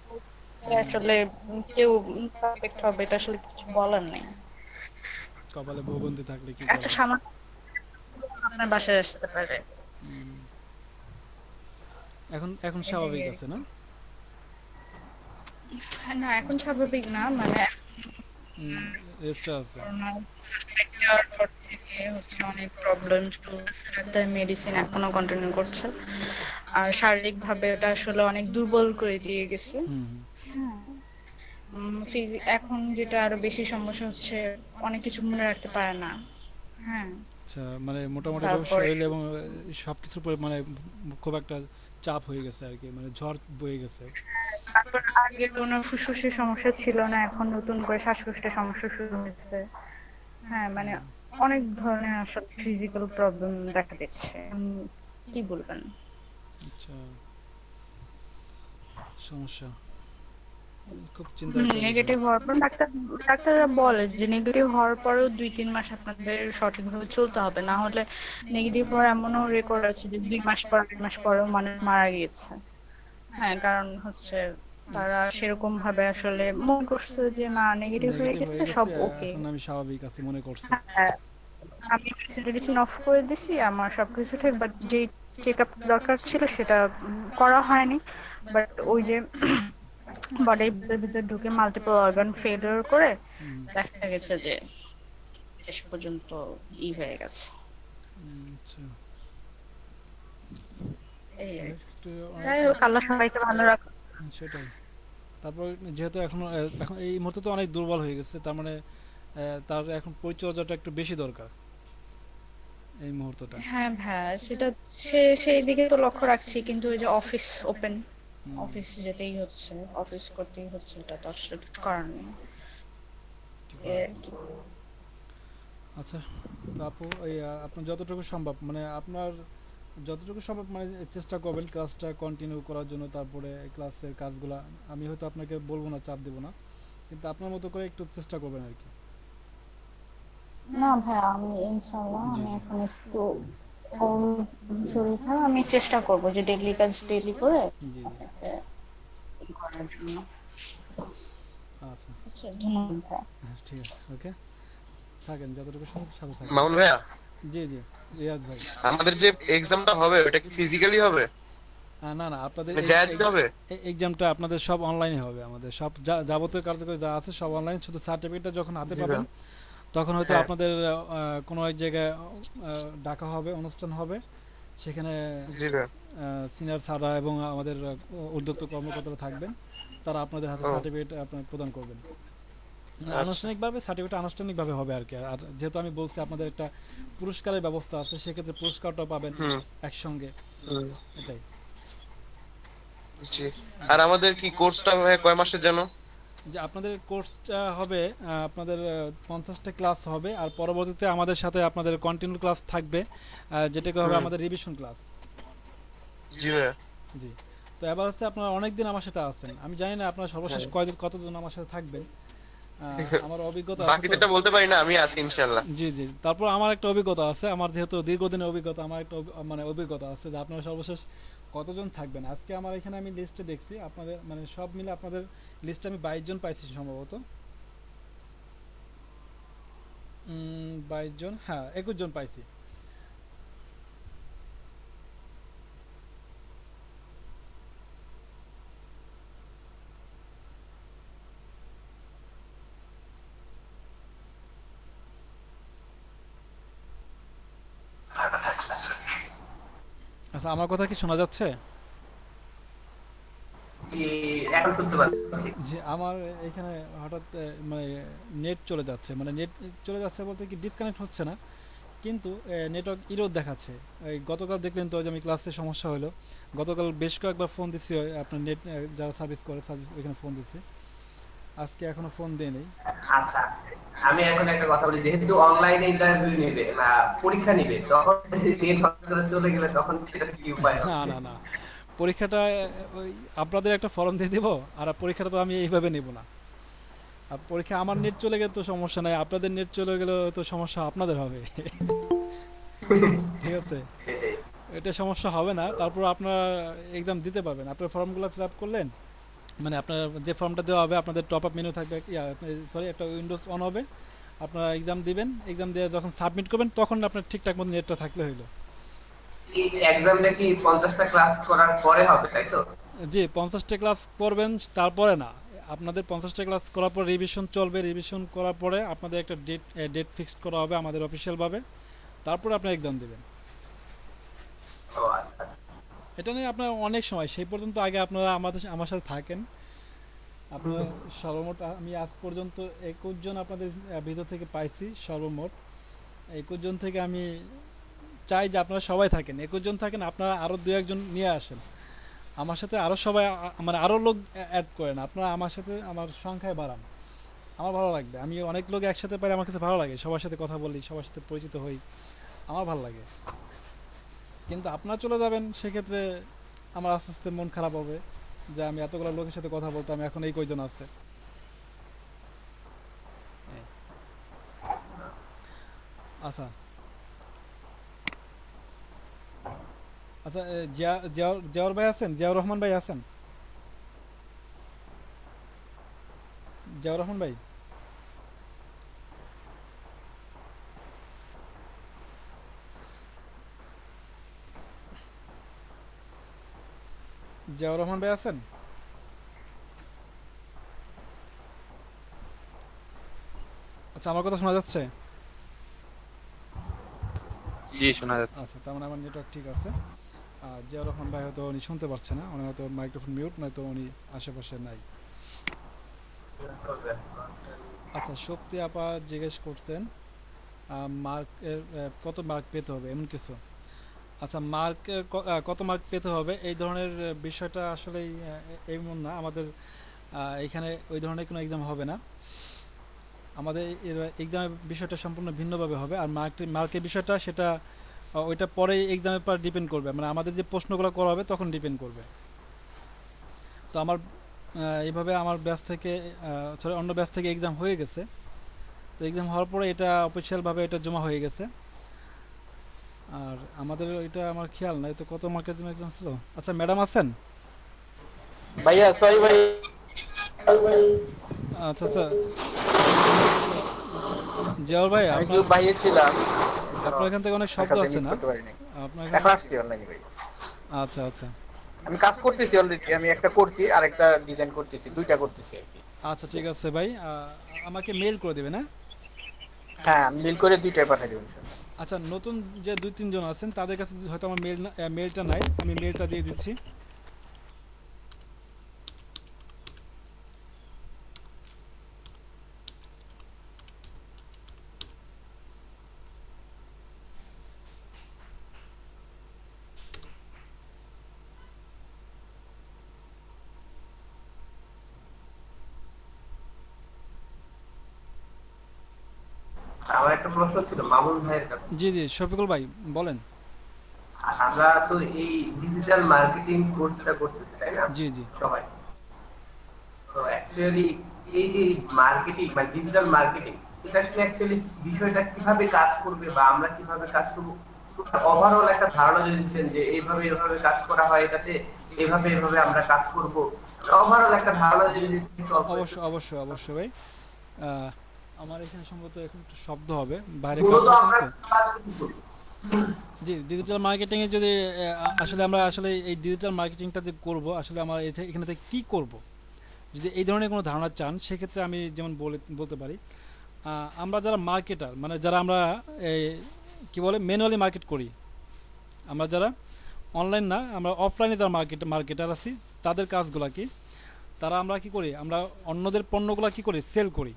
যে আসলে কেউ পারফেক্ট হবে, এটা আসলে কিছু বলার নেই। কপালে ভূবন্তি থাকলে কি একটা করবে? সামান্য আপনার বাসায় আসতে পারে। এখন এখন স্বাভাবিক আছে না? না, এখন স্বাভাবিক না, মানে রেস্টে আছে। সাসপেক্ট যাওয়ার পর থেকে হচ্ছে অনেক প্রবলেম চলছে, ডাক্তার মেডিসিন এখনো কন্টিনিউ করছে, আর শারীরিক ভাবে ওটা আসলে অনেক দুর্বল করে দিয়ে গেছে। হ্যাঁ, এখন যেটা আরো বেশি সমস্যা হচ্ছে, অনেক কিছু মনে রাখতে পারে না। হ্যাঁ, আচ্ছা, মানে মোটামুটি ভাবে শরীর এবং সবকিছুর উপরে মানে খুব একটা চাপ হয়ে গেছে আর কি, মানে ঝড় বয়ে গেছে। তারপর আগে কোনো ফুসফুসের সমস্যা ছিল না, এখন নতুন করে শ্বাসকষ্টের সমস্যা শুরু হয়েছে। হ্যাঁ, মানে অনেক ধরনের আসলে ফিজিক্যাল প্রবলেম দেখা দিচ্ছে। কি বলবেন? আচ্ছা, সমস্যা খুব চিন্তা। নেগেটিভ হওয়ার পর ডাক্তাররা বলে যে নেগেটিভ হওয়ার পরেও 2-3 মাস আপনাদের সঠিকভাবে চলতে হবে, না হলে নেগেটিভ হওয়ার এমনও রেকর্ড আছে যে 2 মাস পর 2 মাস পরেও মানুষ মারা গিয়েছে। হ্যাঁ, কারণ হচ্ছে তারা সেরকম ভাবে আসলে মনে করছে যে না, নেগেটিভ হয়ে গেছে, সব ওকে, এখন আমি স্বাভাবিক আছি মনে করছি। আমি মেডিসিন অফ করে দিছি, আমার সবকিছু ঠিক, বাট যে চেকআপ দরকার ছিল সেটা করা হয়নি। বাট ওই যে বডির ভিতরে ঢুকে মাল্টিপল অর্গান ফেলিওর করে দেখা গেছে যে শেষ পর্যন্ত হয়ে গেছে। যাই হোক, আল্লাহ সবাইকে ভালো রাখুন। সেটাই। তারপর যেহেতু এখন এই মুহূর্তে তো অনেক দুর্বল হয়ে গেছে, তার মানে তার এখন পরিচর্যাটা একটু বেশি দরকার এই মুহূর্তটা। হ্যাঁ ভাই, সেটা সেই দিকে তো লক্ষ্য রাখছি, কিন্তু ওই যে অফিস ওপেন, অফিস যেতেই হচ্ছে, অফিস করতেই হচ্ছে, এটা তো আসলে কিছু করার নেই। আচ্ছা, তো আপু আপনার যতটুকু সম্ভব, মানে আপনার যতটুকু সম্ভব মানে চেষ্টা করবেন ক্লাসটা কন্টিনিউ করার জন্য। তারপরে ক্লাসের কাজগুলা আমি হয়তো আপনাকে বলবো না, চাপ দেবো না, কিন্তু আপনার মতো করে একটু চেষ্টা করবেন আর কি। না ভাই, আমি ইনশাআল্লাহ আমি এখন একটু শরীর খারাপ, আমি চেষ্টা করব যে ডেইলি কাজ ডেইলি করে করার জন্য। আচ্ছা, ধন্যবাদ। ঠিক আছে, ওকে, থাকেন যতটুকু সম্ভব সাথে থাকেন। মামুন ভাইয়া, জি জি রিয়াদ ভাই, আমাদের যে এক্সামটা হবে ওটা কি ফিজিক্যালি হবে? না না, আপনাদের এক্সামটা আপনাদের সব অনলাইনে হবে। আমাদের সব যাবতীয় কার্যক্রম যা আছে সব অনলাইন, শুধু সার্টিফিকেটটা যখন হাতে পাবেন তখন হয়তো আপনাদের কোনো এক জায়গায় ডাকা হবে, অনুষ্ঠান হবে, সেখানে সিনিয়র স্যাররা এবং আমাদের উদ্যোক্তা কর্মকর্তারা থাকবেন, তারা আপনাদের হাতে সার্টিফিকেট আপনার প্রদান করবেন। আনুষ্ঠানিকভাবে সার্টিফিকেট আনুষ্ঠানিকভাবে হবে আর কি। আর যেহেতু আমি বলছি আপনাদের একটা পুরস্কারের ব্যবস্থা আছে, সেক্ষেত্রে পুরস্কারটাও পাবেন একসঙ্গে, এটাই। আর আমাদের কি কোর্সটা কয় মাসের জন্য? যে আপনাদের কোর্সটা হবে আপনাদের 50টা ক্লাস হবে, আর পরবর্তীতে আমাদের সাথে আপনাদের কন্টিনিউ ক্লাস থাকবে, যেটাকে হবে আমাদের রিভিশন ক্লাস। জি ভাই, জি। তো এবার হচ্ছে আপনারা অনেকদিন আমার সাথে আছেন, আমি জানি না আপনারা সর্বশেষ কতদিন আমার সাথে থাকবেন। আমার অভিজ্ঞতা আছে, বাকিটা বলতে পারি না, আমি আছি ইনশাআল্লাহ। জি জি। তারপর আমার একটা অভিজ্ঞতা আছে, আমার যেহেতু দীর্ঘদিনের অভিজ্ঞতা, আমার একটা মানে অভিজ্ঞতা আছে যে আপনারা সর্বশেষ কতজন থাকবেন। আজকে আমার এখানে আমি লিস্টে দেখছি আপনাদের মানে সব মিলে আপনাদের লিস্টে আমি 22 জন পাইছি সম্ভবত, 22 জন, হ্যাঁ 21 জন পাইছি। আচ্ছা, আমার কথা কি শোনা যাচ্ছে? জি, এখন শুনতে পাচ্ছি। জি, আমার এখানে হঠাৎ মানে নেট চলে যাচ্ছে, মানে নেট চলে যাচ্ছে বলতে কি ডিসকানেক্ট হচ্ছে না, কিন্তু নেটওয়ার্ক ইরোর দেখাচ্ছে। এই গতকাল দেখলেন তো যে আমি ক্লাসে সমস্যা হলো, গতকাল বেশ কয়েকবার ফোন দিচ্ছি আপনার নেট যারা সার্ভিস করে সার্ভিস ওইখানে ফোন দিচ্ছি, আজকে এখনো ফোন দেয় নেই। আচ্ছা, আমি এখন একটা কথা বলি, যেহেতু অনলাইনে ইন্টারভিউ নেবে বা পরীক্ষা নেবে, তখন নেট হসপিটালে চলে গেলে তখন সেটা কি উপায় হবে? না না না, পরীক্ষাটা ওই আপনাদের একটা ফর্ম দিয়ে দেবো, আর পরীক্ষাটা তো আমি এইভাবে নেব না। আর পরীক্ষা আমার নেট চলে গেলে তো সমস্যা নাই, আপনাদের নেট চলে গেলে তো সমস্যা আপনাদের হবে। ঠিক আছে, এটা সমস্যা হবে না। তারপর আপনারা এক্সাম দিতে পারবেন। আপনার ফর্মগুলো ফিল আপ করলেন, মানে আপনার যে ফর্মটা দেওয়া হবে আপনাদের টপ আপ মেনু থাকবে, সরি একটা উইন্ডোজ অন হবে, আপনারা এক্সাম দিবেন, এক্সাম দিয়ে যখন সাবমিট করবেন তখন আপনার ঠিকঠাক মতো নেটটা থাকলে হইলো। এই এক্সামটা কি 50টা ক্লাস করার পরে হবে, তাই তো? জি, 50টা ক্লাস করবেন, তারপরে না, আপনাদের 50টা ক্লাস করার পর রিভিশন চলবে, রিভিশন করার পরে আপনাদের একটা ডেট ফিক্সড করা হবে আমাদের অফিসিয়ালভাবে, তারপরে আপনি এক্সাম দেবেন। ও আচ্ছা, এটা নিয়ে আপনার অনেক সময়, সেই পর্যন্ত আগে আপনারা আমার সাথে থাকেন। আপনারা সর্বমোট আমি আজ পর্যন্ত 21 জন আপনাদের ভিতর থেকে পাইছি, সর্বমোট 21 জন থেকে আমি চাই যে আপনারা সবাই থাকেন, 21 জন থাকেন, আপনারা আরো 2-1 জন নিয়ে আসেন আমার সাথে, আরো সবাই মানে আরো লোক অ্যাড করেন, আপনারা আমার সাথে আমার সংখ্যায় বাড়ান, আমার ভালো লাগবে। আমি অনেক লোক একসাথে পাই, আমার কাছে ভালো লাগে, সবার সাথে কথা বলি, সবার সাথে পরিচিত হই, আমার ভালো লাগে। কিন্তু আপনারা চলে যাবেন, সেক্ষেত্রে আমার আস্তে আস্তে মন খারাপ হবে যে আমি এতগুলো লোকের সাথে কথা বলতাম, এখন এই কয়জন আছে। আচ্ছা আচ্ছা, জিয়াউর ভাই আছেন? জিয়াউর রহমান ভাই আছেন? জিয়াউর রহমান ভাই, জিয়াউর রহমান ভাই আছেন? আচ্ছা, আমার কথা শোনা যাচ্ছে? জি শোনা যাচ্ছে। আচ্ছা, তার মানে আমার নেটওয়ার্ক ঠিক আছে। জিয়াউর রহমান ভাই হয়তো উনি শুনতে পারছে না, উনি হয়তো মাইক্রোফোন মিউট, নয়তো উনি আশেপাশে নাই। আচ্ছা, শক্তি আপা জিজ্ঞেস করছেন মার্ক কত মার্ক পেতে হবে এমন কিছু। আচ্ছা, মার্কের কত মার্ক পেতে হবে এই ধরনের বিষয়টা আসলে এমন না, আমাদের এখানে ওই ধরনের কোনো এক্সাম হবে না, আমাদের এক্সামের বিষয়টা সম্পূর্ণ ভিন্নভাবে হবে। আর মার্কের বিষয়টা সেটা ওইটা পরে এক্সামের পর ডিপেন্ড করবে, মানে আমাদের যে প্রশ্নগুলো করা হবে তখন ডিপেন্ড করবে। তো আমার এইভাবে আমার ব্যাচ থেকে সরি অন্য ব্যাচ থেকে এক্সাম হয়ে গেছে, তো এক্সাম হওয়ার পরে এটা অফিসিয়ালভাবে এটা জমা হয়ে গেছে। আর আমাদের এটা আমার খেয়াল নাই তো কত মার্কের জন্য এক্সাম ছিল। আচ্ছা, ম্যাডাম আছেন? ভাইয়া সরি ভাই। আচ্ছা আচ্ছা, জিয়াউর ভাই আমি একটু বাইরে ছিলাম, আপনার এখান থেকে অনেক শব্দ আছে না? আপনার এখন আসছি অনলাইনে ভাই। আচ্ছা আচ্ছা, আমি কাজ করতেছি অলরেডি, আমি একটা করছি আর একটা ডিজাইন করতেছি, দুইটা করতেছি আর কি। আচ্ছা ঠিক আছে ভাই, আমাকে মেইল করে দেবেন। হ্যাঁ, আমি মেইল করে দুইটাই পাঠিয়ে দেব ইনশাআল্লাহ। আচ্ছা, নতুন যে 2-3 জন আছেন তাদের কাছে হয়তো আমার মেইলটা নাই, আমি মেইলটা দিয়ে দিচ্ছি। আমার একটা প্রশ্ন ছিল মামুন ভাইয়ের কাছে। জি জি, শফিকুল ভাই বলেন। আমরা তো এই ডিজিটাল মার্কেটিং কোর্সটা করতেছি, তাই না? জি জি, সবাই তো অ্যাকচুয়ালি এই যে মার্কেটিং মানে ডিজিটাল মার্কেটিং, এটা আসলে অ্যাকচুয়ালি বিষয়টা কিভাবে কাজ করবে বা আমরা কিভাবে কাজ করব, ওভারঅল একটা ধারণা যদি দিতেন যে এইভাবে এভাবে কাজ করা হয়, এটাতে এইভাবে এভাবে আমরা কাজ করব, ওভারঅল একটা ধারণা যদি দিতেন। অবশ্যই অবশ্যই অবশ্যই ভাই। আমার এখানে সম্ভবত এখন একটু শব্দ হবে বাইরে। জি, ডিজিটাল মার্কেটিং এ যদি আসলে আমরা আসলে এই ডিজিটাল মার্কেটিংটা যে করব, আসলে আমরা এখানে থেকে কি করব, যদি এই ধরনের কোনো ধারণা চান সেক্ষেত্রে আমি যেমন বলতে পারি, আমরা যারা মার্কেটার মানে যারা আমরা কি বলে ম্যানুয়ালি মার্কেট করি, আমরা যারা অনলাইন না আমরা অফলাইনে যারা মার্কেটার আছি, তাদের কাজগুলো কি, আমরা কি করি, আমরা অন্যদের পণ্যগুলো কি করি সেল করি,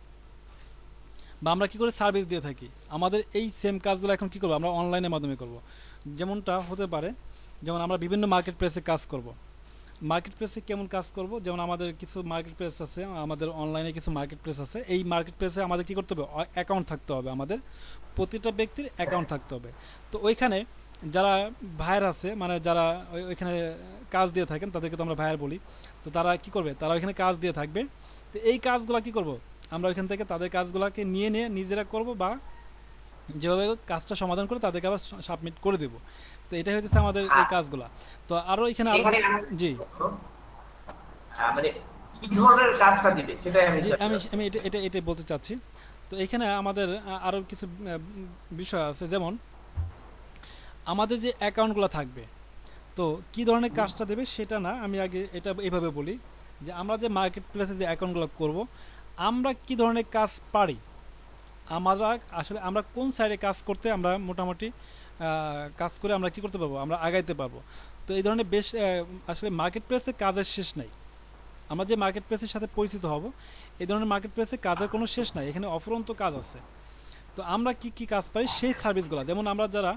বা আমরা কি করে সার্ভিস দিয়ে থাকি, আমাদের এই সেম কাজগুলো এখন কি করবো আমরা অনলাইনের মাধ্যমে করব। যেমনটা হতে পারে, যেমন আমরা বিভিন্ন মার্কেট প্লেসে কাজ করব। মার্কেট প্লেসে কেমন কাজ করব, যেমন আমাদের কিছু মার্কেট প্লেস আছে, আমাদের অনলাইনে কিছু মার্কেট প্লেস আছে। এই মার্কেট প্লেসে আমাদের কি করতে হবে, অ্যাকাউন্ট থাকতে হবে, আমাদের প্রতিটা ব্যক্তির অ্যাকাউন্ট থাকতে হবে। তো ওইখানে যারা ভাইয়ার আছে, মানে যারা ওইখানে কাজ দিয়ে থাকেন তাদেরকে তো আমরা ভাইয়ার বলি। তো তারা কি করবে, তারা ওইখানে কাজ দিয়ে থাকবে। তো এই কাজগুলো কি করব, আমরা ওইখান থেকে তাদের কাজগুলোকে নিয়ে নিজেরা করব, বা যেভাবে কাজটা সমাধান করে তাদেরকে আবার সাবমিট করে দেব। তো এটাই হচ্ছে আমাদের এই কাজগুলা। তো আরো এখানে আরো জি মানে কি ধরনের কাজটা দিবে সেটাই আমি জি আমি এটাই বলতে চাচ্ছি। তো এখানে আমাদের আরো কিছু বিষয় আছে, যেমন আমাদের যে অ্যাকাউন্টগুলো থাকবে, তো কি ধরনের কাজটা দেবে সেটা না, আমি আগে এটা এইভাবে বলি যে আমরা যে মার্কেট প্লেসে যে অ্যাকাউন্টগুলো করব, আমরা কি ধরনের কাজ পারি, আমরা কোন সাইডে কাজ করতে আমরা মোটামুটি কাজ করে আমরা কি করতে পারবো, আমরা আগাইতে পারবো। তো এই ধরনের বেশ আসলে মার্কেট প্লেসে কাজের শেষ নাই। আমরা যে মার্কেট প্লেসের সাথে পরিচিত হব, এই ধরনের মার্কেট প্লেসে কাজের কোনো শেষ নাই, এখানে অফুরন্ত কাজ আছে। তো আমরা কি কি কাজ পাই সেই সার্ভিসগুলো, যেমন আমরা যারা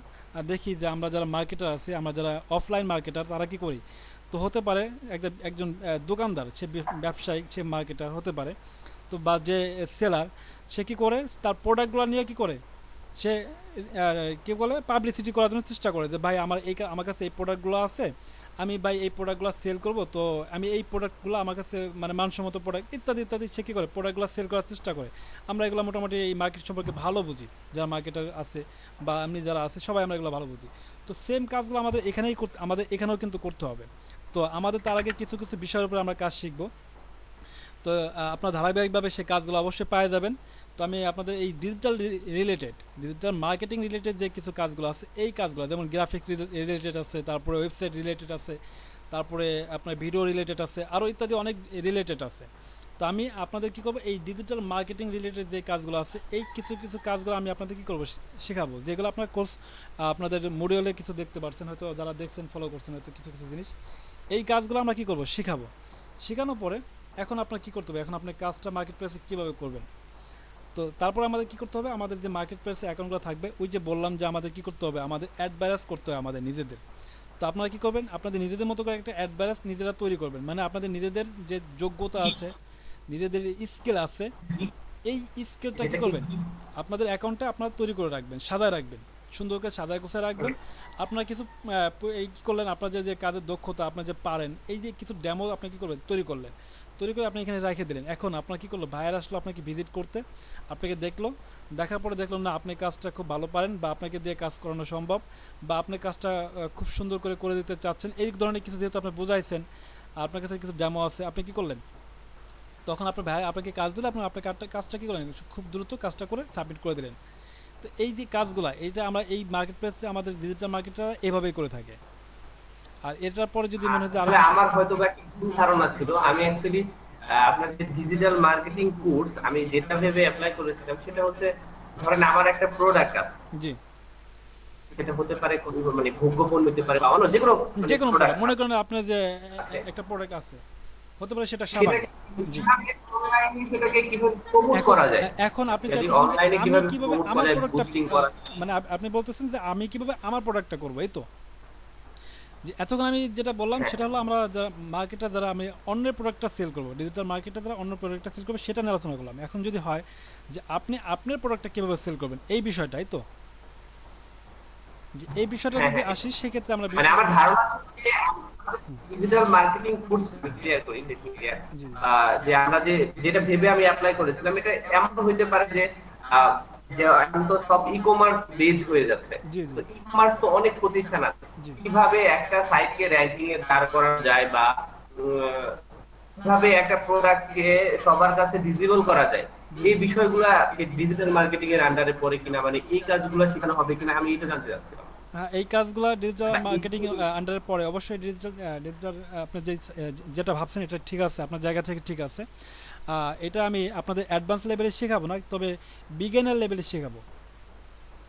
দেখি যে আমরা যারা মার্কেটার আছি, আমরা যারা অফলাইন মার্কেটার, তারা কি করি, তো হতে পারে একজন দোকানদার, সে ব্যবসায়িক, সে মার্কেটার হতে পারে। তো বা যে সেলার, সে কি করে, তার প্রোডাক্টগুলো নিয়ে কি করে, সে কি বলে পাবলিসিটি করার জন্য চেষ্টা করে যে ভাই আমার কাছে এই প্রোডাক্টগুলো আছে, আমি ভাই এই প্রোডাক্টগুলো সেল করব, তো আমি এই প্রোডাক্টগুলো আমার কাছে মানে মানসম্মত প্রোডাক্ট ইত্যাদি ইত্যাদি, সে কী করে প্রোডাক্টগুলো সেল করার চেষ্টা করে। আমরা এগুলো মোটামুটি এই মার্কেট সম্পর্কে ভালো বুঝি, যারা মার্কেটার আছে বা এমনি যারা আছে সবাই আমরা এগুলো ভালো বুঝি। তো সেম কাজগুলো আমাদের এখানেও কিন্তু করতে হবে। তো আমাদের তার আগে কিছু কিছু বিষয়ের উপরে আমরা কাজ শিখবো। তো আপনার ধারাবাহিকভাবে সেই কাজগুলো অবশ্যই পেয়ে যাবেন। তো আমি আপনাদের এই ডিজিটাল মার্কেটিং রিলেটেড যে কিছু কাজগুলো আছে, এই কাজগুলো যেমন গ্রাফিক রিলেটেড আছে, তারপরে ওয়েবসাইট রিলেটেড আছে, তারপরে আপনার ভিডিও রিলেটেড আছে, আরও ইত্যাদি অনেক রিলেটেড আছে। তো আমি আপনাদের কি করবো, এই ডিজিটাল মার্কেটিং রিলেটেড যে কাজগুলো আছে, এই কিছু কিছু কাজগুলো আমি আপনাদের কি করবো, শেখাবো, যেগুলো আপনার কোর্স আপনাদের মডিউলে কিছু দেখতে পাচ্ছেন, হয়তো যারা দেখছেন ফলো করছেন হয়তো কিছু কিছু জিনিস, এই কাজগুলো আমরা কি করবো, শেখাবো। শেখানোর পরে এখন আপনার কি করতে হবে, এখন আপনি কাজটা মার্কেট প্লেসে কীভাবে করবেন। তো তারপর আমাদের কি করতে হবে, আমাদের যে মার্কেট প্লেসে অ্যাকাউন্টগুলো থাকবে, ওই যে বললাম যে আমাদের কি করতে হবে, আমাদের অ্যাডভাইস করতে হবে আমাদের নিজেদের। তো আপনারা কি করবেন, আপনাদের নিজেদের মতো করে একটা অ্যাডভাইস নিজেরা তৈরি করবেন, মানে আপনাদের নিজেদের যে যোগ্যতা আছে, নিজেদের স্কিল আছে, এই স্কিলটা কি করবেন, আপনাদের অ্যাকাউন্টে আপনারা তৈরি করে রাখবেন, সাজায় রাখবেন, সুন্দর করে সাজায় গোছায় রাখবেন। আপনারা কিছু এই কী করলেন, আপনার যে কাজের দক্ষতা আপনার যে পারেন, এই যে কিছু ডেমো আপনি কী করবেন, তৈরি করলেন, তৈরি করে আপনি এখানে রেখে দিলেন। এখন আপনার কী করলো, ভাইয়ার আসলো আপনাকে ভিজিট করতে, আপনাকে দেখলো, দেখার পরে দেখলাম না আপনি কাজটা খুব ভালো পারেন, বা আপনাকে দিয়ে কাজ করানো সম্ভব, বা আপনি কাজটা খুব সুন্দর করে দিতে চাচ্ছেন, এই ধরনের কিছু যেহেতু আপনি বোঝাইছেন, আপনার কাছে কিছু ডেমো আছে, আপনি কী করলেন, তখন আপনার ভাই আপনাকে কাজ দিলে আপনার কাজটা কী করলেন, খুব দ্রুত কাজটা করে সাবমিট করে দিলেন। তো এই যে কাজগুলো, এইটা আমরা এই মার্কেট প্লেসে আমাদের ডিজিটাল মার্কেটাররা এভাবেই করে থাকে। আর এটার পরে যদি মনে হয় আমার হয়তো বা একটু ভুল ধারণা ছিল, আমি অ্যাকচুয়ালি আপনার যে ডিজিটাল মার্কেটিং কোর্স আমি যেটা ভেবে অ্যাপ্লাই করেছিলাম সেটা হচ্ছে, ধরেন আমার একটা প্রোডাক্ট আছে, জি সেটা হতে পারে মানে ভোগ্যপণ্য হতে পারে বা অন্য যে কোনো প্রোডাক্ট, মনে করেন আপনার যে একটা প্রোডাক্ট আছে, হতে পারে সেটা সাবান, জি সেটাকে কিভাবে প্রমোট করা যায়, এখন আপনি অনলাইনে কিভাবে প্রমোট করা যায়, বুস্টিং করা, মানে আপনি বলতেছেন যে আমি কিভাবে আমার প্রোডাক্টটা করব, এই তো যে এতক্ষণ আমি যেটা বললাম সেটা হলো আমরা মার্কেটার যারা আমি অন্যের প্রোডাক্টটা সেল করবো, ডিজিটাল মার্কেটার যারা অন্য প্রোডাক্টটা সেল করবে সেটা নিয়ে আলোচনা করলাম। এখন যদি হয় যে আপনি আপনার প্রোডাক্টটা কীভাবে সেল করবেন, এই বিষয়টাই তো, এই বিষয়টা যদি আসি সেক্ষেত্রে আমরা মানে আমার ধারণা আছে ডিজিটাল মার্কেটিং কোর্স ক্লিয়ার করি, যে আমরা যেটা ভেবে আমি অ্যাপ্লাই করেছিলাম, এটা এমন হইতে পারে যে এখন তো সব ই-কমার্স বেজ হয়ে যাচ্ছে, তো ই-কমার্স তো অনেক প্রতিষ্ঠান আছে, কিভাবে একটা সাইটকে র‍্যাঙ্কিং এ দাঁড় করানো যায়, বা কিভাবে একটা প্রোডাক্টকে সবার কাছে ভিজিবল করা যায়, এই বিষয়গুলা ডিজিটাল মার্কেটিং এর আন্ডারে পড়ে কিনা, মানে এই কাজগুলো শেখানো হবে কিনা, আমি এটা জানতে চাচ্ছিলাম। হ্যাঁ, এই কাজগুলো ডিজিটাল মার্কেটিং আন্ডারে পড়ে, অবশ্যই ডিজিটাল আপনি যেটা ভাবছেন এটা ঠিক আছে, আপনার জায়গা থেকে ঠিক আছে। এটা আমি আপনাদের অ্যাডভান্স লেভেলে শেখাবো না, তবে বিগিনার লেভেলে শেখাবো।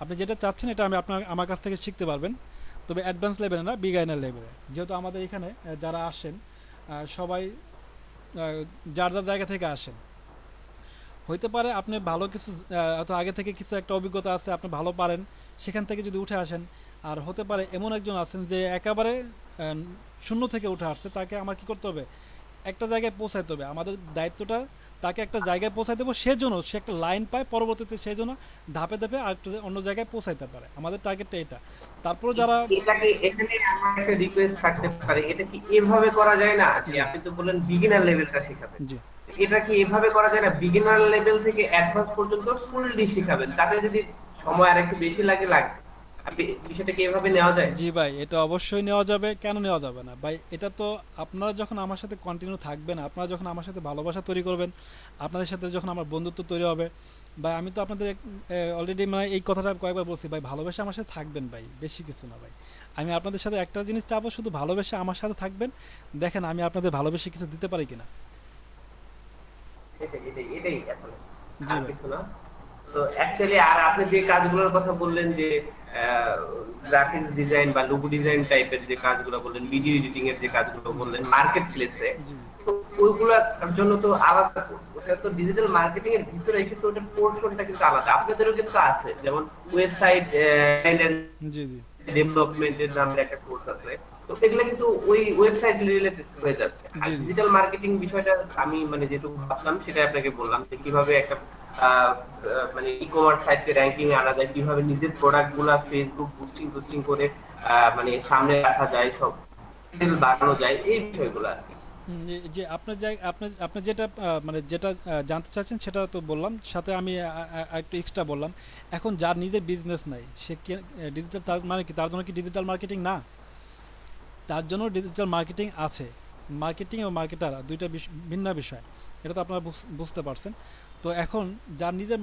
আপনি যেটা চাচ্ছেন এটা আমার কাছ থেকে শিখতে পারবেন, তবে অ্যাডভান্স লেভেলে না, বিগিনার লেভেলে। যেহেতু আমাদের এখানে যারা আসেন সবাই যার যার জায়গা থেকে আসেন, হইতে পারে আপনি ভালো কিছু অথবা আগে থেকে কিছু একটা অভিজ্ঞতা আছে, আপনি ভালো পারেন, সেখান থেকে যদি উঠে আসেন। আর হতে পারে এমন একজন আছেন যে একেবারে শূন্য থেকে উঠে আসছে, তাকে আমার কি করতে হবে, একটা জায়গায় পৌঁছাইতে হবে। আমাদের দায়িত্বটা তাকে একটা জায়গায় পৌঁছাই দেবো, সেজন্য সে একটা লাইন পায়, পরবর্তীতে সেই জন্য ধাপে ধাপে আর একটু অন্য জায়গায় পৌঁছাইতে পারে। আমাদের টার্গেটটা এটা। তারপর যারা এটাকে এখানে আমার একটা রিকোয়েস্ট থাকতে পারে, এটা কি এভাবে করা যায় না যে আপনি তো বললেন বিগিনার লেভেলটা শেখাবেন, জি এটা কি এভাবে করা যায় না বিগিনার লেভেল থেকে অ্যাডভান্স পর্যন্ত ফুললি শেখাবেন, তাতে যদি সময় আর একটু বেশি লাগে আপনি বিষয়টা কি এভাবে নেওয়া যায়? জি ভাই, এটা অবশ্যই নেওয়া যাবে, কেন নেওয়া যাবে না ভাই? এটা তো আপনারা যখন আমার সাথে কন্টিনিউ থাকবেন, আপনারা যখন আমার সাথে ভালোবাসা তৈরি করবেন, আপনাদের সাথে যখন আমার বন্ধুত্ব তৈরি হবে ভাই, আমি তো আপনাদের অলরেডি মানে এই কথাটা কয়েকবার বলছি ভাই, ভালোবাসা আমার সাথে থাকবেন ভাই, বেশি কিছু না ভাই। আমি আপনাদের সাথে একটা জিনিস চাবো, শুধু ভালোবাসা আমার সাথে থাকবেন, দেখেন আমি আপনাদের ভালোবেসে কিছু দিতে পারি কিনা। এটাই আসলে, জি আর ভাই। কিছু না। তো অ্যাকচুয়ালি আর আপনি যে কাজগুলোর কথা বললেন যে গ্রাফিক্স ডিজাইন বা লোগো ডিজাইন টাইপের যে কাজগুলো বললেন, ভিডিও এডিটিং এর যে কাজগুলো বললেন মার্কেট প্লেসে, ওইগুলোর জন্য তো আলাদা, ওটা তো ডিজিটাল মার্কেটিং এর ভিতরে কিন্তু ওটার পোরশনটা কিন্তু আলাদা, আপনাদেরও কিন্তু আছে, যেমন ওয়েবসাইট জি জি ডেভেলপমেন্টের নামের একটা কোর্স আছে, তো এগুলো কিন্তু ওই ওয়েবসাইট রিলেটেড হয়ে যাচ্ছে। আর ডিজিটাল মার্কেটিং বিষয়টা আমি মানে যেটুকু ভাবলাম সেটা আপনাকে বললাম, যে কিভাবে একটা মানে ই কমার্স সাইটকে র‍্যাঙ্কিং এ আনা যায়, কিভাবে নিজের প্রোডাক্টগুলো ফেসবুক বুস্টিং করে মানে সামনে রাখা যায়, সব সেল বাড়ানো যায়, এই বিষয়গুলো আর কি। যে আপনি যেটা মানে যেটা জানতে চাচ্ছেন সেটা তো বললাম, সাথে আমি একটু এক্সট্রা বললাম, এখন যার নিজের বিজনেস নাই সে কি ডিজিটাল, তার মানে কি তার জন্য কি ডিজিটাল মার্কেটিং না? তার জন্য ডিজিটাল মার্কেটিং আছে। মার্কেটিং ও মার্কেটার দুইটা ভিন্ন বিষয়, এটা তো আপনারা বুঝতে পারছেন। তো এখন যার নিজের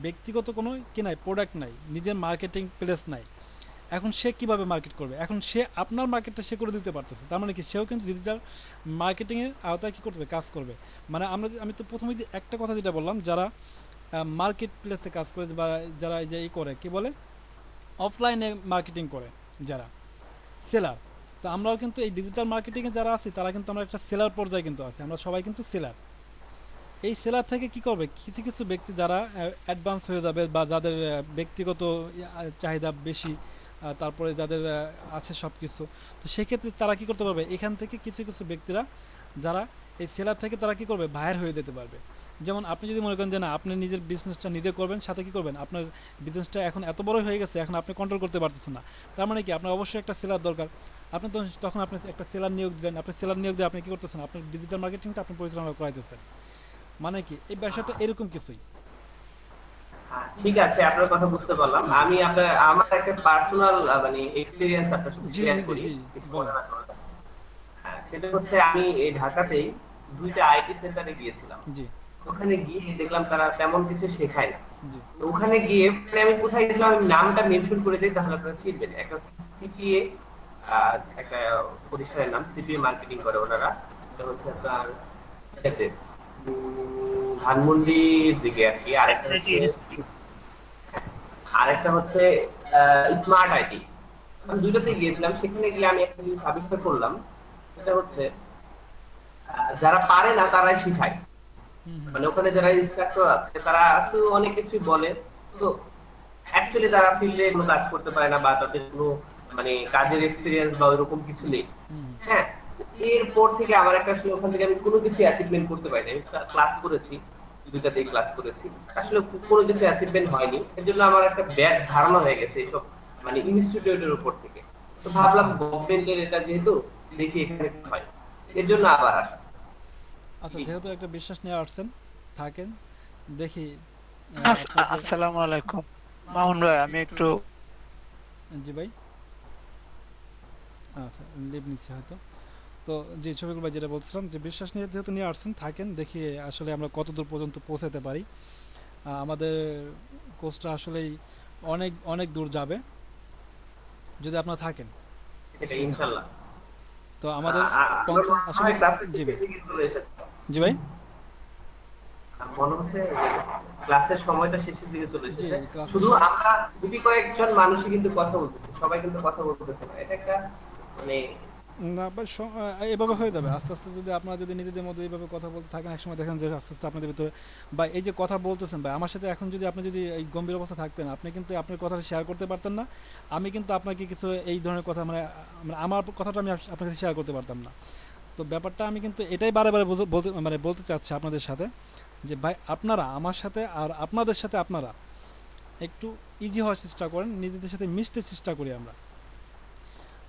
ব্যক্তিগত কোনো কি নাই, প্রোডাক্ট নাই, নিজের মার্কেটিং প্লেস নাই, এখন সে কিভাবে মার্কেট করবে? এখন সে আপনার মার্কেটটা সে করে দিতে পারতেছে, তার মানে কি সেও কিন্তু ডিজিটাল মার্কেটিং এর আওতায় কি করবে, কাজ করবে। মানে আমি তো প্রথমে যে একটা কথা যেটা বললাম, যারা মার্কেট প্লেসে কাজ করে বা যারা এই যে ই করে কি বলে অফলাইনে মার্কেটিং করে, যারা সেলার, তো আমরাও কিন্তু এই ডিজিটাল মার্কেটিংয়ে যারা আছি তারা কিন্তু আমরা একটা সেলার পর্যায়ে কিন্তু আছি, আমরা সবাই কিন্তু সেলার। এই সেলার থেকে কি করবে, কিছু কিছু ব্যক্তি যারা অ্যাডভান্স হয়ে যাবে বা যাদের ব্যক্তিগত চাহিদা বেশি, তারপরে যাদের আছে সব কিছু, তো সেক্ষেত্রে তারা কি করতে পারবে, এখান থেকে কিছু কিছু ব্যক্তিরা যারা এই সেলার থেকে তারা কি করবে, বাইরে হয়ে যেতে পারবে। যেমন আপনি যদি মনে করেন যে না আপনি নিজের বিজনেসটা নিজে করবেন, সাথে কি করবেন, আপনার বিজনেসটা এখন এত বড় হয়ে গেছে, এখন আপনি কন্ট্রোল করতে পারতেছেন না, তার মানে কি আপনার অবশ্যই একটা সেলার দরকার। আপনি তখন আপনি একটা সেলার নিয়োগ দিলেন, আপনি সেলার নিয়োগ দিয়ে আপনি কি করতেছেন, আপনার ডিজিটাল মার্কেটিংটা আপনি পরিচালনা করাইতেছেন। মানে কি এই বিষয়টা এরকম কিছুই। ঠিক আছে, আপনার কথা বুঝতে পারলাম। আমি আমার একটা পার্সোনাল মানে এক্সপেরিয়েন্স আপনার সাথে শেয়ার করি। সেটা হচ্ছে আমি এই ঢাকাতেই দুইটা আইটি সেন্টারে গিয়েছিলাম। ওখানে গিয়ে দেখলাম তারা তেমন কিছু শেখায় না। ওখানে গিয়ে আমি কোথায় গেছিলাম, আমি নামটা মেনশন করে দিই তাহলে আপনারা চিনবেন। একটা সিপিএ একটা প্রতিষ্ঠানের নাম, সিপিএ মার্কেটিং করে ওনারা। এটা হচ্ছে আপনার ধানমন্ডির দিকে আর কি। আরেকটা হচ্ছে স্মার্ট আইটি। আমি দুইটাতে গিয়েছিলাম। সেখানে গিয়ে আমি একটা জিনিস আবিষ্কার করলাম, সেটা হচ্ছে যারা পারে না তারাই শিখায়। মানে ওখানে যারা ইনস্ট্রাক্টর আছে তারা আসলে অনেক কিছুই বলে, তো অ্যাকচুয়ালি তারা ফিল্ডে কোনো কাজ করতে পারে না বা তাদের কোনো মানে কাজের এক্সপিরিয়েন্স বা ওইরকম কিছু নেই। হ্যাঁ, এরপর থেকে আমার একটা আসলে ওখান থেকে আমি কোনো কিছু অ্যাচিভমেন্ট করতে পারিনি। আমি ক্লাস করেছি, দুইটাতেই ক্লাস করেছি, আসলে কোনো কিছু অ্যাচিভমেন্ট হয়নি। এর জন্য আমার একটা ব্যাড ধারণা হয়ে গেছে এইসব মানে ইনস্টিটিউটের উপর থেকে। তো ভাবলাম গভর্নমেন্টের এটা যেহেতু, দেখি এখানে কি হয়, এর জন্য আবার আসা। আচ্ছা, যেহেতু একটা বিশ্বাস নিয়ে আসছেন, থাকেন, দেখি। আসসালামু আলাইকুম মামুন ভাই, আমি একটু জি ভাই, আচ্ছা লিভ নিচ্ছি হয়তো। তো যে ছবিগুলো ভাই যেটা বলছিলাম, যে বিশ্বাস নিয়ে যেহেতু নিয়ে আসছেন, থাকেন, দেখি আসলে আমরা কত দূর পর্যন্ত পৌঁছাতে পারি। আমাদের কোর্সটা আসলেই অনেক অনেক দূর যাবে যদি আপনারা থাকেন, ইনশাআল্লাহ। তো আমাদের আসলে জি ভাই, জি ভাই, মনে হচ্ছে ক্লাসের সময়টা শেষের দিকে চলে এসেছে। শুধু আমরা গুটি কয়েকজন মানুষই কিন্তু কথা বলতেছি, সবাই কিন্তু কথা বলতেছে না। এটা একটা মানে না ভাই এভাবে হয়ে যাবে আস্তে আস্তে, যদি আপনারা যদি নিজেদের মধ্যে এইভাবে কথা বলতে থাকেন, একসময় দেখেন যে আস্তে আস্তে আপনাদের ভিতরে বা এই যে কথা বলতেছেন ভাই আমার সাথে, এখন যদি আপনি যদি এই গম্ভীর অবস্থা থাকতেন, আপনি কিন্তু আপনার কথাটা শেয়ার করতে পারতেন না, আমি কিন্তু আপনাকে কিছু এই ধরনের কথা মানে আমার কথাটা আমি আপনার কাছে শেয়ার করতে পারতাম না। তো ব্যাপারটা আমি কিন্তু এটাই বারে বারে বলতে চাচ্ছি আপনাদের সাথে যে ভাই আপনারা আমার সাথে আর আপনাদের সাথে আপনারা একটু ইজি হওয়ার চেষ্টা করেন, নিজেদের সাথে মিশতে চেষ্টা করি আমরা।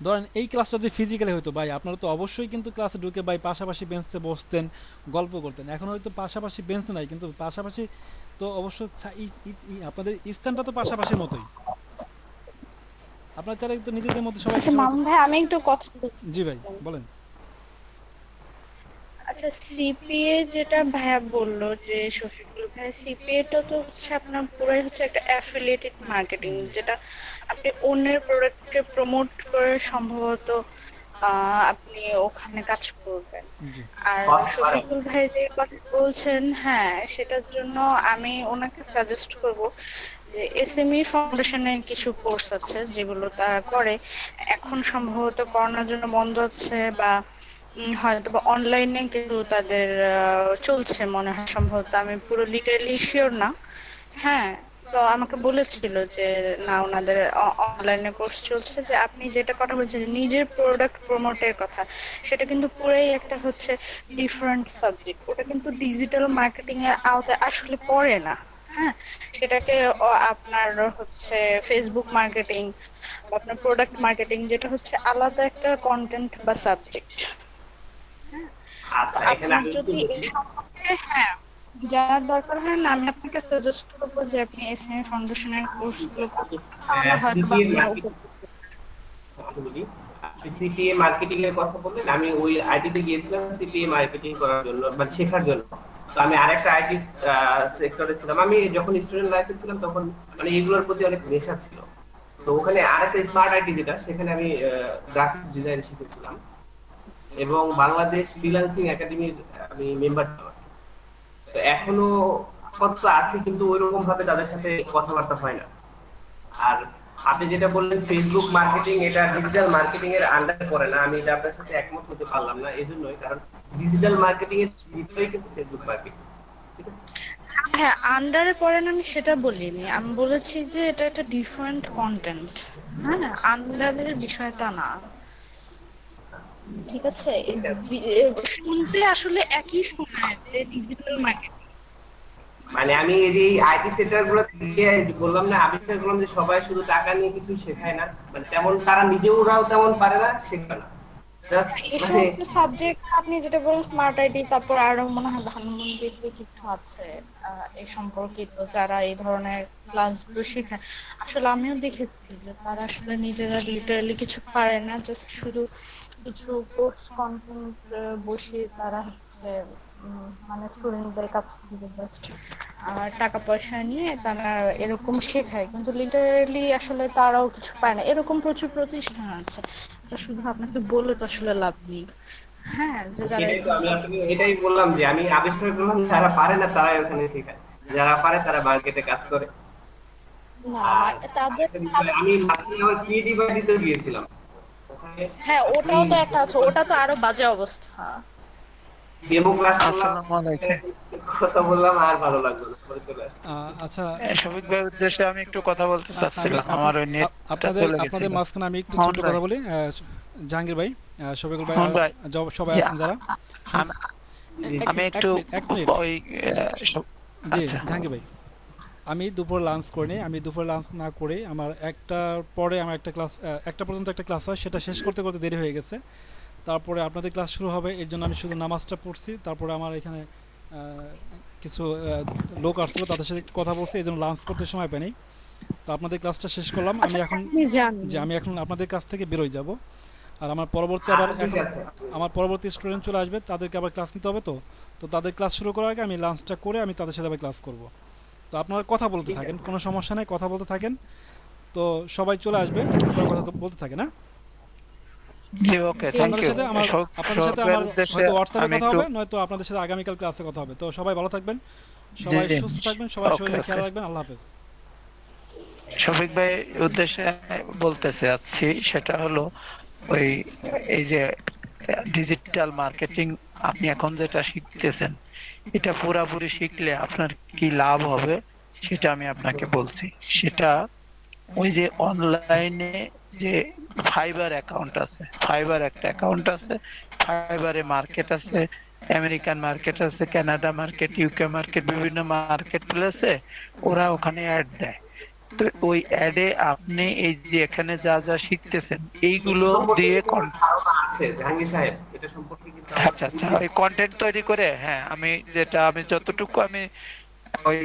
ধরেন এই ক্লাসটা যদি ফিজিক্যালি হতো ভাই, আপনারা তো অবশ্যই কিন্তু ক্লাসে ঢুকে ভাই পাশাপাশি বেঞ্চে বসতেন, গল্প করতেন। এখন হয়তো পাশাপাশি বেঞ্চ নাই, কিন্তু পাশাপাশি তো অবশ্য আপনাদের স্থানটা তো পাশাপাশির মতোই। আপনারা চাইলে তো নিজেদের মধ্যে সবাই। আচ্ছা মামুন ভাই, আমি একটু কথা বলছি। জি ভাই বলেন। আচ্ছা সিপিএ যেটা ভাইয়া বললো যে শফিকুল ভাই, সিপিএ টা তো হচ্ছে আপনার পুরাই হচ্ছে একটা অ্যাফিলিয়েটেড মার্কেটিং, যেটা আপনি অন্যের প্রোডাক্টকে প্রমোট করে সম্ভবত আপনি ওখানে কাজ করবেন। আর শফিকুল ভাই যে কথা বলছেন, হ্যাঁ সেটার জন্য আমি ওনাকে সাজেস্ট করব যে এসএমই ফাউন্ডেশনের কিছু কোর্স আছে যেগুলো তারা করে, এখন সম্ভবত করোনার জন্য বন্ধ আছে, বা হয়তো বা অনলাইনে কিন্তু তাদের চলছে মনে হয় সম্ভবত, আমি পুরো লিটারালি শিওর না। হ্যাঁ, তো আমাকে বলেছিল যে না ওনাদের অনলাইনে কোর্স চলছে, যে আপনি যেটা কথা বলছেন নিজের প্রোডাক্ট প্রমোটের কথা, সেটা কিন্তু পুরাই একটা হচ্ছে ডিফারেন্ট সাবজেক্ট, ওটা কিন্তু ডিজিটাল মার্কেটিং এর আওতায় আসলে পড়ে না। হ্যাঁ, সেটাকে আপনার হচ্ছে ফেসবুক মার্কেটিং বা আপনার প্রোডাক্ট মার্কেটিং, যেটা হচ্ছে আলাদা একটা কন্টেন্ট বা সাবজেক্ট। আচ্ছা এখানে আমি যদি এই সম্পর্কে হ্যাঁ জানার দরকার হয় না, আমি আপনাকে সাজেস্ট করবো যে আপনি এসএমই ফাউন্ডেশনের কোর্সগুলো করুন, তাহলে হয়তো সিপিএ মার্কেটিং এর কথা বললেন, আমি ওই আইটিতে গিয়েছিলাম সিপিএ মার্কেটিং করার জন্য মানে শেখার জন্য। তো আমি আরেকটা আইটি সেক্টরে ছিলাম, আমি যখন স্টুডেন্ট লাইফে ছিলাম তখন মানে এগুলোর প্রতি অনেক নেশা ছিল। তো ওখানে আরেকটা স্মার্ট আইটি যেটা, সেখানে আমি গ্রাফিক্স ডিজাইন শিখেছিলাম এবং বাংলাদেশ ফ্রিল্যান্সিং একাডেমির আমি মেম্বার ছিলাম। তো এখনো আপাতত আছে, কিন্তু ওইরকম ভাবে তাদের সাথে কথাবার্তা হয় না। আর আপনি যেটা বললেন ফেসবুক মার্কেটিং, এটা ডিজিটাল মার্কেটিং এর আন্ডারে পড়ে না, আমি এটা আপনার সাথে একমত হতে পারলাম না। এজন্যই, কারণ ডিজিটাল মার্কেটিং এর ভিতরেই কিন্তু ফেসবুক মার্কেটিং। হ্যাঁ আন্ডারে পড়ে না, আমি সেটা বলিনি, আমি বলেছি যে এটা একটা ডিফারেন্ট কন্টেন্ট। হ্যাঁ, আন্ডারের বিষয়টা না, ঠিক আছে? শুনতে আসলে একই শোনায় যে ডিজিটাল মার্কেটিং। মানে আমি এই যে আইটি সেক্টর গুলো থেকে বললাম না, আবিষ্কার করলাম যে সবাই শুধু টাকা নিয়ে কিছু শেখায় না, মানে তেমন তারা নিজেরাও তেমন পারে না, শেখায় না। এই সমস্ত সাবজেক্ট আপনি যেটা বলেন স্মার্ট আইটি, তারপর আরো মনে হয় ধানমন্ডিতে কিছু আছে এই সম্পর্কিত, যারা এই ধরনের ক্লাসগুলো শেখায়। আসলে আমিও দেখেছি যে তারা আসলে নিজেরা লিটারালি কিছু পারে না, জাস্ট শুধু কিছু কোর্স কন্টেন্ট বসিয়ে তারা হচ্ছে মানে স্টুডেন্টদের কাছ থেকে জাস্ট টাকা পয়সা নিয়ে তারা এরকম শেখায়, কিন্তু লিটারালি আসলে তারাও কিছু পায় না। এরকম প্রচুর প্রতিষ্ঠান আছে, শুধু আপনাকে বলে তো আসলে লাভ নেই। হ্যাঁ, যে যারা আমি আসলে এটাই বললাম যে আমি আবিষ্কার করলাম যারা পারে না তারাই ওখানে শেখায়, যারা পারে তারা মার্কেটে কাজ করে। আমি ক্রিয়েটিভ আইডিতে গিয়েছিলাম। হ্যাঁ ওটাও তো একটা আছে, ওটা তো আরো বাজে অবস্থা। ডেমো ক্লাস কথা বললাম আর ভালো লাগলো না, পরে চলে আসছি। আচ্ছা শফিক ভাই উদ্দেশ্যে আমি একটু কথা বলতে চাচ্ছিলাম, আমার ওই নেটটা চলে গেছে। আপনাদের মাঝখানে আমি একটু ছোট কথা বলি। জাহাঙ্গীর ভাই, শফিকুল ভাই, সবাই আছেন যারা, আমি একটু ওই জাহাঙ্গীর ভাই, আমি দুপুর লাঞ্চ করিনি। আমি দুপুর লাঞ্চ না করে আমার একটার পরে আমার একটা ক্লাস, একটা পর্যন্ত একটা ক্লাস হয়, সেটা শেষ করতে করতে দেরি হয়ে গেছে। তারপরে আপনাদের ক্লাস শুরু হবে, এর জন্য আমি শুধু নামাজটা পড়ছি। তারপরে আমার এখানে কিছু লোক আসছিল, তাদের সাথে কথা বলছি, এই জন্য লাঞ্চ করতে সময় পাইনি। তো আপনাদের ক্লাসটা শেষ করলাম। আমি এখন আপনাদের কাছ থেকে বেরোয় যাব। আর আমার পরবর্তী আমার পরবর্তী স্টুডেন্ট চলে আসবে, তাদেরকে আবার ক্লাস নিতে হবে। তো তাদের ক্লাস শুরু করার আগে আমি লাঞ্চটা করে আমি তাদের সাথে আবার ক্লাস করব। তো আপনারা কথা বলতে থাকেন, কোনো সমস্যা নেই, কথা বলতে থাকেন। তো সবাই চলে আসবে, কথা বলতে থাকে না। জি ওকে, থ্যাংক ইউ। আপনাদের সাথে আমার হয়তো হোয়াটসঅ্যাপে কথা হবে, নয়তো আপনাদের সাথে আগামীকাল ক্লাসে কথা হবে। তো সবাই ভালো থাকবেন, সবাই সুস্থ থাকবেন, সবাই শরীরে খেয়াল রাখবেন। আল্লাহ হাফেজ। শফিক ভাই উদ্দেশ্যে বলতে চাচ্ছি সেটা হলো ওই এই যে ডিজিটাল মার্কেটিং আপনি এখন যেটা শিখতেছেন, এটা পুরাপুরি শিখলে আপনার কি লাভ হবে সেটা আমি আপনাকে বলছি। সেটা ওই যে অনলাইনে যে ফাইবার অ্যাকাউন্ট আছে, ফাইবার একটা অ্যাকাউন্ট আছে, ফাইবারে মার্কেট আছে, আমেরিকান মার্কেট আছে, কানাডা মার্কেট, ইউকে মার্কেট, বিভিন্ন মার্কেট প্লেসে ওরা ওখানে অ্যাড দেয়। তো ওই অ্যাডে আপনি এই যে এখানে যা যা শিখতেছেন এইগুলো দিয়ে ধারণা আছে জাহাঙ্গীর সাহেব, এটা সম্পর্কে কিন্তু আমার আচ্ছা আচ্ছা ওই কন্টেন্ট তৈরি করে, হ্যাঁ আমি যতটুকু আমি ওই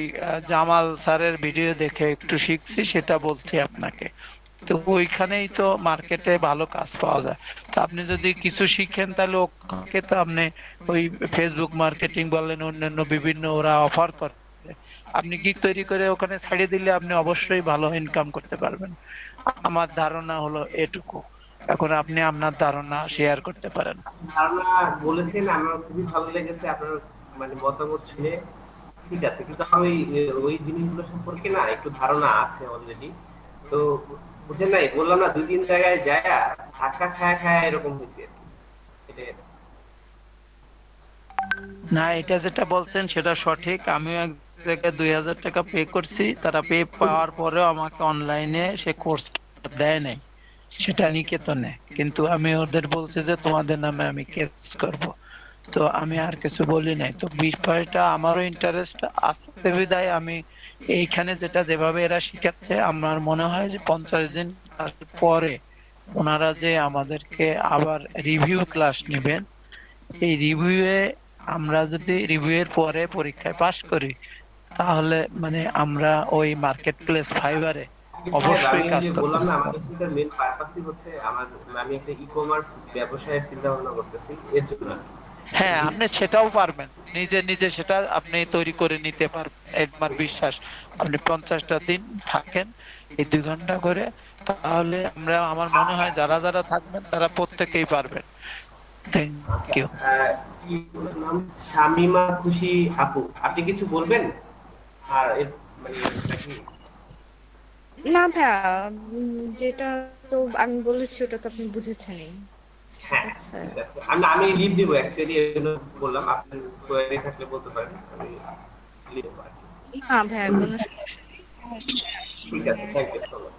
জামাল স্যারের ভিডিও দেখে একটু শিখছি সেটা বলছি আপনাকে। তো ওইখানেই তো মার্কেটে ভালো কাজ পাওয়া যায়। তো আপনি যদি কিছু শিখেন তাহলে ওকে তো আপনি ওই ফেসবুক মার্কেটিং বলেন, অন্যান্য বিভিন্ন ওরা অফার করে, আপনি গিগ তৈরি করে ওখানে ছাড়িয়ে দিলে আপনি অবশ্যই ভালো ইনকাম করতে পারবেন। আমার ধারণা হলো এটুকু। এখন আপনি আপনার ধারণা শেয়ার করতে পারেন। ধারণা বলেছেন, আমার খুবই ভালো লেগেছে আপনার মানে মতামত শুনে। ঠিক আছে, কিন্তু আমার ওই জিনিসগুলো সম্পর্কে না একটু ধারণা আছে অলরেডি। তো বুঝেন নাই, বললাম না 2-3 জায়গায় যায় ধাক্কা খায়া খায়া এরকম হয়েছে। এটাই। না, এটা যেটা বলছেন সেটা সঠিক। আমিও এক জায়গায় 2000 টাকা পে করছি, তারা পে পাওয়ার পরেও আমাকে অনলাইনে সে কোর্স দেয় নাই, সেটা নিকেতনে। কিন্তু আমি ওদের বলছি যে তোমাদের নামে আমি কেস করব। তো আমি আর কিছু বলি নাই। তো বিষয়টা আমারও ইন্টারেস্ট আছে বিধায় আমি এইখানে যেটা যেভাবে এরা শিখাচ্ছে, আমার মনে হয় যে 50 দিন পরে ওনারা যে আমাদেরকে আবার রিভিউ ক্লাস নেবেন, এই রিভিউয়ে আমরা যদি রিভিউয়ের পরে পরীক্ষায় পাশ করি তাহলে মানে আমরা ওই মার্কেট প্লেস ফাইবারে অবশ্যই আমি কাজ যে করতে বললাম না, আমার পারবো। এখানকার মেন পারপাসই হচ্ছে আমি একটা ই-কমার্স ব্যবসায়ের চিন্তা ভাবনা করতেছি এর জন্য। হ্যাঁ, আপনি সেটাও পারবেন, নিজে নিজে সেটা আপনি তৈরি করে নিতে পারবেন। একবার বিশ্বাস, আপনি 50টা দিন থাকেন এই 2 ঘন্টা করে, তাহলে আমার মনে হয় যারা যারা থাকবেন তারা প্রত্যেকেই পারবেন। Thank you. কি ওনার নাম? শামিমা খুশি আপু, আপনি কিছু বলবেন? আর মানে নাকি না ভাইয়া, যেটা তো আমি বলেছি ওটা তো আপনি বুঝেছেনই। ঠিক হ্যাঁ আছে। ঠিক আছে, আমি লিভ দিব অ্যাকচুয়ালি, এর জন্য বললাম। আপনি কোয়েরি থাকলে বলতে পারেন, আমি লিভ দেবো আর কি। না ভাইয়া, কোনো সমস্যা নেই। ঠিক আছে, thank you so much.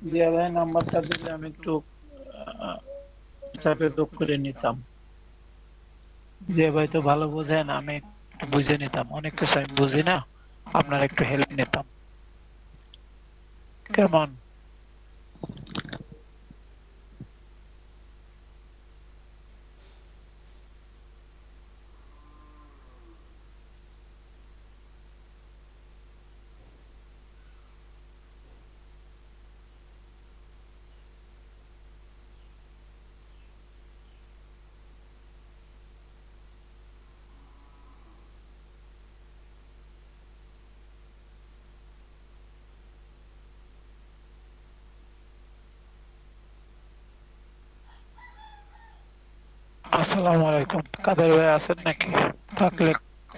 Zia ভাই নাম্বারটা দিলে আমি একটু চাপে যোগ করে নিতাম। জিয়া ভাই তো ভালো বোঝেন, আমি একটু বুঝে নিতাম, অনেক কিছু আমি বুঝি না, আপনার একটু হেল্প নিতাম। কেমন? আসসালামু আলাইকুম, কাদের ভাই আছেন নাকি? থাকলে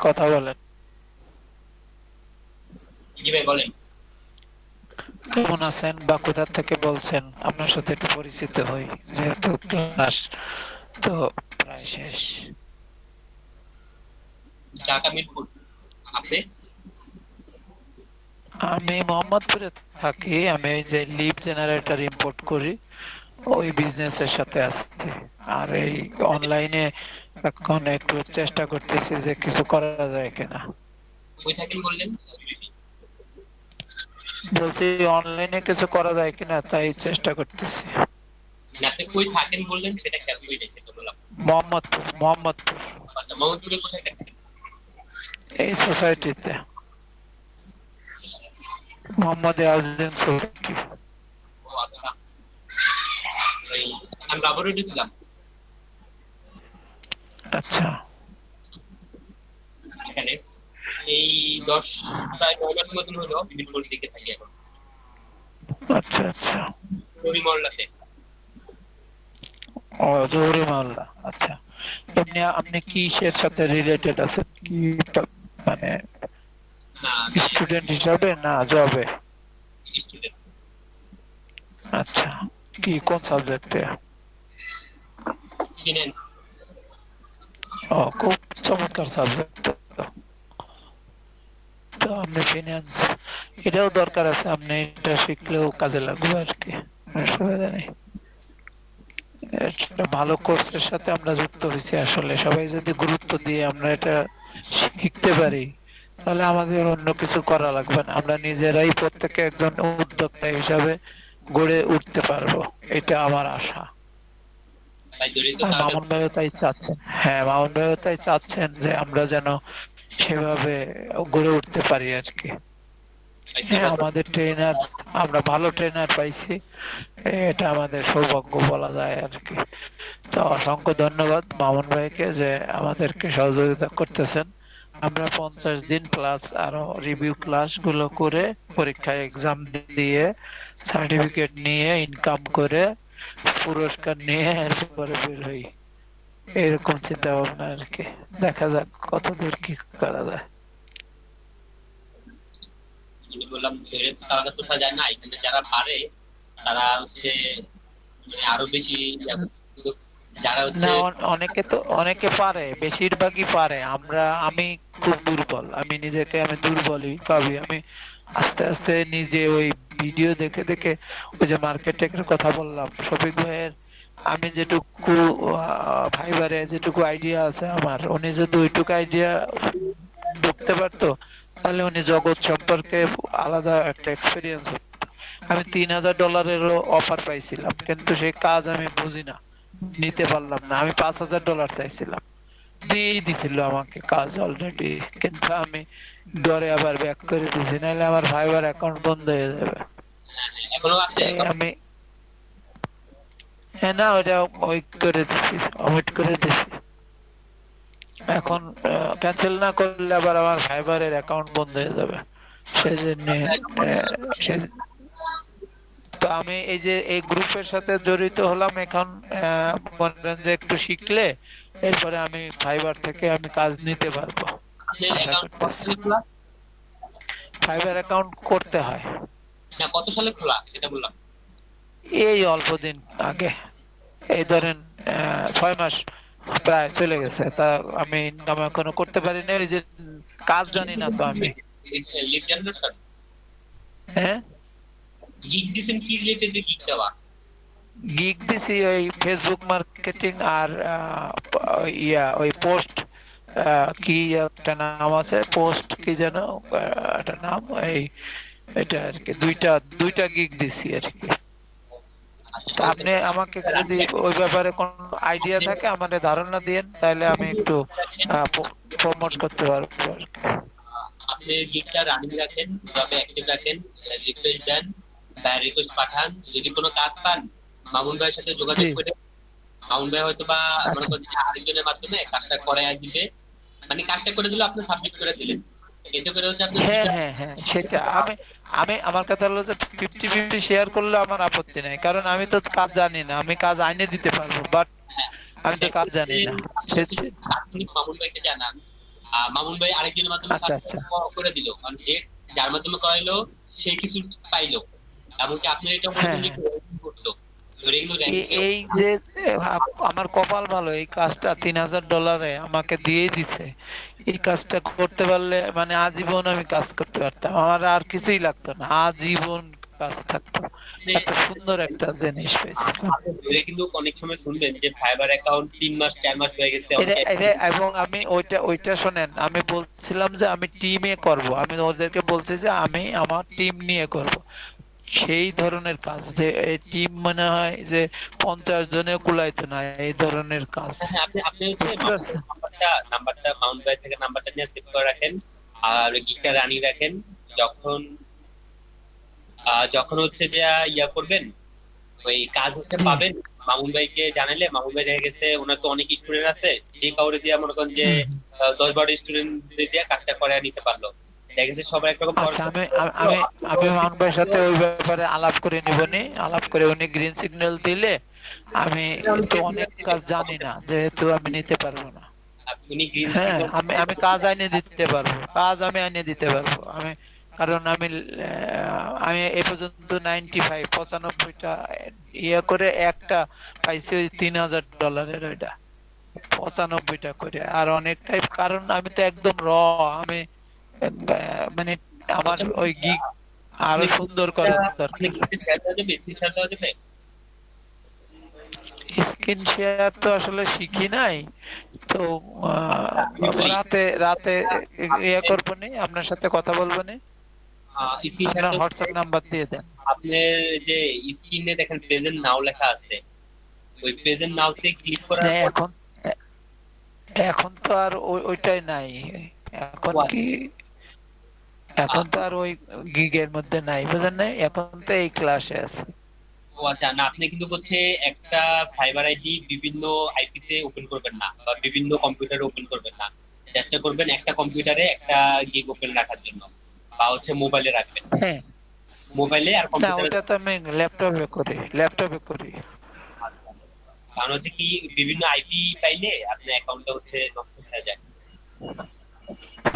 কথা বলেন। জি ভাই বলেন। কেমন আছেন বা কোথা থেকে বলছেন? আপনার সাথে একটু পরিচিত হই, যেহেতু ক্লাস তো প্রায় শেষ। ঢাকা মিরপুর। আপনি? আমি মোহাম্মদপুরে থাকি। আমি এই যে লিভ জেনারেটর ইম্পোর্ট করি, ওই বিজনেসের সাথে আসছি। আর এই অনলাইনে এখন একটু চেষ্টা করতেছি যে কিছু করা যায় কিনা। কই থাকেন বললেন? বলছি অনলাইনে কিছু করা যায় কিনা, তাই চেষ্টা করতেছি। মানে আপনি কই থাকেন বললেন সেটা খেয়াল করি নাই, সেটা বললাম। মোহাম্মদপুর। মোহাম্মদপুর আচ্ছা, মোহাম্মদপুরে কোথায় থাকেন? এই সোসাইটিতে, মোহাম্মদ আউদ্দিন সোসাইটি। ও আচ্ছা। ওই আমি রাবরেডি ছিলাম। আচ্ছা। এখানে এই 10 প্রায় 9 মাস মতন হলো মিরপুর দিকে থাকি এখন। আচ্ছা আচ্ছা। ওই মহল্লাতে। ও জহুরি মহল্লা। আচ্ছা, এমনি আপনি কিসের সাথে রিলেটেড আছেন? কি মানে না, স্টুডেন্ট হিসাবে না জবে? স্টুডেন্ট। আচ্ছা, কি কোন সাবজেক্টে? ফিনান্স। ও, খুব চমৎকার সাবজেক্ট। তো আপনি ফিনান্স, এটাও দরকার আছে, আপনি এটা শিখলেও কাজে লাগবে আর কি, অসুবিধা নেই। একটা ভালো কোর্সের সাথে আমরা যুক্ত হয়েছি। আসলে সবাই যদি গুরুত্ব দিয়ে আমরা এটা শিখতে পারি, তাহলে আমাদের অন্য কিছু করা লাগবে না, আমরা নিজেরাই প্রত্যেকে একজন উদ্যোক্তা হিসাবে গড়ে উঠতে পারবো, এটা আমার আশা। আর মামুন ভাইও তাই চাচ্ছেন। হ্যাঁ, মামুন ভাইও তাই চাচ্ছেন যে আমরা যেন সেভাবে গড়ে উঠতে পারি আর কি। হ্যাঁ, আমাদের ট্রেনার, আমরা ভালো ট্রেনার পাইছি, এটা আমাদের সৌভাগ্য বলা যায় আর কি। তো অসংখ্য ধন্যবাদ মামুন ভাইকে যে আমাদেরকে সহযোগিতা করতেছেন। আমরা 50 দিন প্লাস আরো রিভিউ ক্লাস গুলো করে পরীক্ষায় এক্সাম দিয়ে সার্টিফিকেট নিয়ে ইনকাম করে পুরস্কার নিয়ে এরপরে বের হই, এরকম চিন্তা ভাবনা আর কি। দেখা যাক কতদূর কি করা যায়। আমি বললাম ধরে তো তারা ওঠা যায় না, এখানে যারা পারে তারা হচ্ছে মানে আরো বেশি যারা হচ্ছে অনেকে পারে, বেশিরভাগই পারে। আমি খুব দুর্বল, আমি নিজেকে আমি দুর্বলই ভাবি। আমি আস্তে আস্তে নিজে ওই ভিডিও দেখে দেখে, ওই যে মার্কেটের কথা বললাম শফিক ভাইয়ের, আমি যেটুকু ফাইবারে যেটুকু আইডিয়া আছে আমার, উনি যদি ওইটুকু আইডিয়া ঢুকতে পারতো, তাহলে উনি জগৎ সম্পর্কে আলাদা একটা এক্সপিরিয়েন্স হতো। আমি $3000 অফার পাইছিলাম, কিন্তু সেই কাজ আমি বুঝি না, নিতে পারলাম না। আমি $5000 চাইছিলাম, দিয়েই দিছিল আমাকে কাজ অলরেডি, কিন্তু আমি ডরে আবার ব্যাক করে দিয়েছি, নাহলে আমার ফাইবার অ্যাকাউন্ট বন্ধ হয়ে যাবে। এখনো আছে? আমি হ্যাঁ, না ওইটা ওই করে দিছি, অমিট করে দিছি। এখন ক্যান্সেল না করলে আবার আমার ফাইবারের অ্যাকাউন্ট বন্ধ হয়ে যাবে, সেজন্য তো আমি এই যে এই গ্রুপের সাথে জড়িত হলাম। এখন মনে করেন যে একটু শিখলে এরপরে আমি ফাইবার থেকে আমি কাজ নিতে পারবো। ফাইবার অ্যাকাউন্ট করতে হয়। কত সালে খোলা সেটা বললাম? এই অল্প দিন আগে, এই ধরেন 6 মাস প্রায় চলে গেছে। তা আমি ইনকাম এখনো করতে পারিনি, ওই যে কাজ জানি না তো আমি। Lead generation? হ্যাঁ, গিগ দিছেন কি রিলেটেড গিগ দেওয়া? গিগ দিছি ওই ফেসবুক মার্কেটিং আর ওই পোস্ট কি একটা নাম আছে, পোস্ট কি যেন একটা নাম, এটা আর কি দুইটা গিগ দিছি আর কি। তা আপনি আমাকে যদি ওই ব্যাপারে কোন আইডিয়া থাকে আমাদের ধারণা দিয়েন, তাহলে আমি একটু প্রমোট করতে পারবো আর কি। আপনি গিগটা রানিং রাখেন, এভাবে অ্যাক্টিভ রাখেন, রিফ্রেশ দেন বা রিকোয়েস্ট পাঠান। যদি কোনো কাজ পান মামুন ভাইয়ের সাথে যোগাযোগ করে, মামুন ভাই হয়তো বা মনে করেন আরেকজনের মাধ্যমে কাজটা করায় দিবে, মানে কাজটা করে দিলে আপনি সাবমিট করে দিলেন, এতে করে হচ্ছে আপনি হ্যাঁ সেটা আমি আমার কথা হলো যে 50-50 শেয়ার করলে আমার আপত্তি নাই, কারণ আমি তো কাজ জানি না, আমি কাজ আইনে দিতে পারবো বাট আমি তো কাজ জানি না। আপনি মামুন ভাইকে জানান, মামুন ভাই আরেকজনের মাধ্যমে কাজটা করে দিল, মানে যে যার মাধ্যমে করাইলো সে কিছু পাইলো, এমনকি আপনার এটা করলো। এই যে আমার কপাল ভালো, এই কাজটা $3000 আমাকে দিয়ে দিছে। এই কাজটা করতে পারলে মানে আজীবন আমি কাজ করতে পারতাম, আমার আর কিছুই লাগতো না, আজীবন কাজ থাকতো। এত সুন্দর একটা জিনিস পেয়েছি। কিন্তু অনেক সময় শুনবেন যে ফাইবার অ্যাকাউন্ট 3 মাস 4 মাস হয়ে গেছে, এবং আমি ওইটা শোনেন, আমি বলছিলাম যে আমি টিমে করব, আমি ওদেরকে বলছি যে আমি আমার টিম নিয়ে করব। সেই ধরনের কাজ যে এই টিম মনে হয় যে 50 জনে কুলাইতো না, এই ধরনের কাজ। আপনি হচ্ছে নাম্বারটা মাউন্ট ভাই থেকে নাম্বারটা নিয়ে সেভ করে রাখেন আর গিগটা রানিং রাখেন। যখন হচ্ছে যে ইয়া করবেন, ওই কাজ হচ্ছে পাবেন, মামুন ভাইকে জানালে মামুন ভাই দেখা গেছে ওনার তো অনেক স্টুডেন্ট আছে, যে কাউরে দিয়ে মনে করেন যে 10-12 স্টুডেন্ট দিয়ে কাজটা করে নিতে পারলো। আমি মামুন ভাইয়ের সাথে ওই ব্যাপারে আলাপ করে নিবনি, আলাপ করে উনি গ্রিন সিগন্যাল দিলে, আমি তো অনেক কাজ জানি না যেহেতু আমি নিতে পারবো না। হ্যাঁ আমি কাজ আইনে দিতে পারবো, আমি আইনে দিতে পারবো। কারণ আমি এই পর্যন্ত 95-95টা ইয়ে করে একটা পাইছি ওই $3000 ওইটা 95টা করে, আর অনেকটাই, কারণ আমি তো একদম আমি মানে আমার ওই গিগ আরো সুন্দর করার দরকার। স্ক্রিন শেয়ার তো আসলে শিখি নাই তো, রাতে ইয়ে করবো নি, আপনার সাথে কথা বলবো নি, হোয়াটসঅ্যাপ নাম্বার দিয়ে দেন। আপনার যে স্ক্রিনে দেখেন প্রেজেন্ট নাও লেখা আছে, ওই প্রেজেন্ট নাওতে ক্লিক করার পর এখন তো আর ওইটাই নাই, এখন তো আর ওই গিগের মধ্যে নাই, বুঝেন না, এখন তো এই ক্লাসে আছে। ও আচ্ছা, না আপনি কিন্তু হচ্ছে একটা ফাইবার আইডি বিভিন্ন আইপিতে ওপেন করবেন না বা বিভিন্ন কম্পিউটারে ওপেন করবেন না, চেষ্টা করবেন একটা কম্পিউটারে একটা গিগ ওপেন রাখার জন্য, বা হচ্ছে মোবাইলে রাখবেন। হ্যাঁ মোবাইলে আর কম্পিউটারে। ওটা তো আমি ল্যাপটপে করি। আচ্ছা, কারণ হচ্ছে কি বিভিন্ন আইপি পাইলে আপনার অ্যাকাউন্টটা হচ্ছে নষ্ট হয়ে যায়।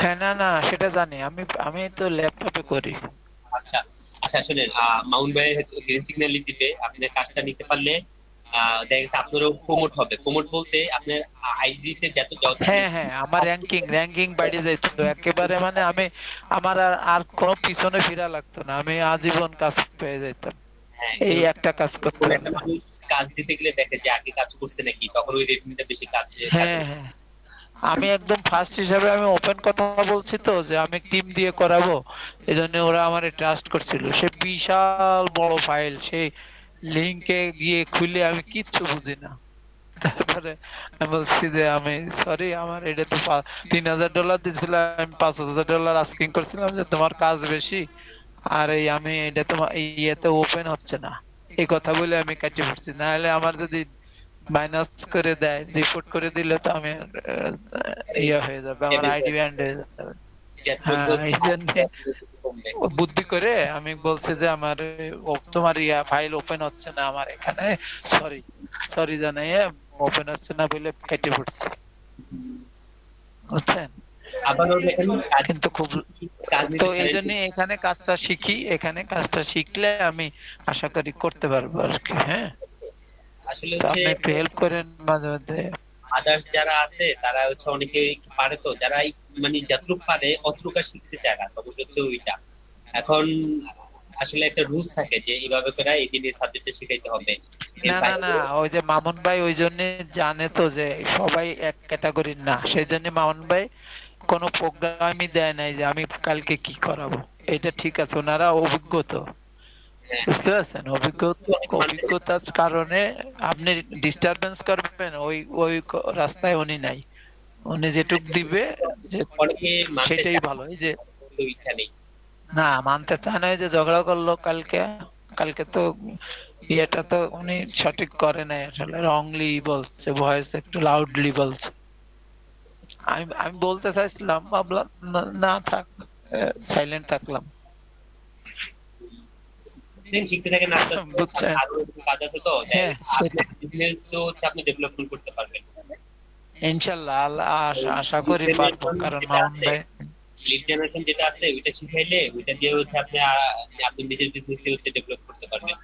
হ্যাঁ না সেটা জানি, আমি তো ল্যাপটপে করি। আচ্ছা শুনেন, মাউন্ট ভাই গ্রিন সিগন্যাল দিবে, আপনার কাজটা নিতে পারলে দেখা গেছে আপনারও প্রমোট হবে। প্রমোট বলতে আপনার আইডিতে যত হ্যাঁ আমার র্যাঙ্কিং বাড়ি যাইতো একেবারে, মানে আমার আর কোনো পিছনে ফিরা লাগতো না, আমি আজীবন কাজ পেয়ে যেতাম। এই একটা কাজ করতে একটা মানুষ কাজ দিতে গেলে দেখে যে আগে কাজ করছে নাকি, তখন ওই রেটিংটা বেশি কাজ। হ্যাঁ আমি একদম ফার্স্ট হিসাবে আমি ওপেন কথা বলছি তো, যে আমি টিম দিয়ে করাবো, এজন্য ওরা আমারে ট্রাস্ট করছিল। সে বিশাল বড় ফাইল, সেই লিংকে গিয়ে খুলে আমি কিচ্ছু বুঝি না, তারপরে আমি বলছি যে আমি সরি, আমার এটা তো $3000 দিছিল, আমি $5000 আস্কিং করছিলাম যে তোমার কাজ বেশি, আর আমি এটা তোমার ইয়েতে ওপেন হচ্ছে না, এই কথা বলে আমি কাটিয়ে পড়ছি। না হলে আমার যদি মাইনাস করে দেয়, রিপোর্ট করে দিলে তো আমি ইয়ে হয়ে যাবে, আমার আইডি ব্যান্ড হয়ে যাবে। এই জন্য বুদ্ধি করে আমি বলছি যে আমার তোমার ফাইল ওপেন হচ্ছে না আমার এখানে, সরি জানাই, ওপেন হচ্ছে না বলে কেটে পড়ছি, বুঝছেন। কিন্তু খুব তো এই জন্য এখানে কাজটা শিখলে আমি আশা করি করতে পারবো আর কি। হ্যাঁ আসলে হচ্ছে একটু হেল্প করেন মাঝে মধ্যে। আদার্স যারা আছে তারা হচ্ছে অনেকে পারে, তো যারা মানে যতটুকু পারে অতটুকু শিখতে চায় না, সমস্যা হচ্ছে ওইটা। এখন আসলে একটা রুলস থাকে যে এইভাবে করে এই দিন এই সাবজেক্টে শিখাইতে হবে। এর না না বাইরে না, ওই যে মামুন ভাই ওই জন্য জানে তো যে সবাই এক ক্যাটাগরির না, সেই জন্য মামুন ভাই কোনো প্রোগ্রামই দেয় নাই যে আমি কালকে কি করাবো। এটা ঠিক আছে, ওনারা অভিজ্ঞ তো, বুঝতে পারছেন, অভিজ্ঞতার কারণে আপনি ডিস্টারবেন্স করবেন ওই ওই রাস্তায় উনি নাই, উনি যেটুক দিবে যে অনেকে মানতে সেটাই চায় ভালো। এই যে না, ওইখানেই না মানতে চায় না, ওই যে ঝগড়া করলো কালকে, কালকে তো ইয়েটা তো উনি সঠিক করে নাই, আসলে রংলি বলছে, ভয়েস একটু লাউডলি বলছে। আমি আমি বলতে চাইছিলাম, ভাবলাম না থাক, সাইলেন্ট থাকলাম। দিন শিখতে থাকেন, আস্তে আস্তে বুঝছেন? আরো একটু কাজ আছে তো, হ্যাঁ আপনার বিজনেসও হচ্ছে আপনি ডেভেলপমেন্ট করতে পারবেন। ইনশাল্লাহ, আল্লাহ আশা করি পারবো, কারণ মামুন ভাই লিড জেনারেশন যেটা আছে ওইটা শিখাইলে ওইটা দিয়ে হচ্ছে আপনি আপনি নিজের বিজনেসে হচ্ছে ডেভেলপ করতে পারবেন।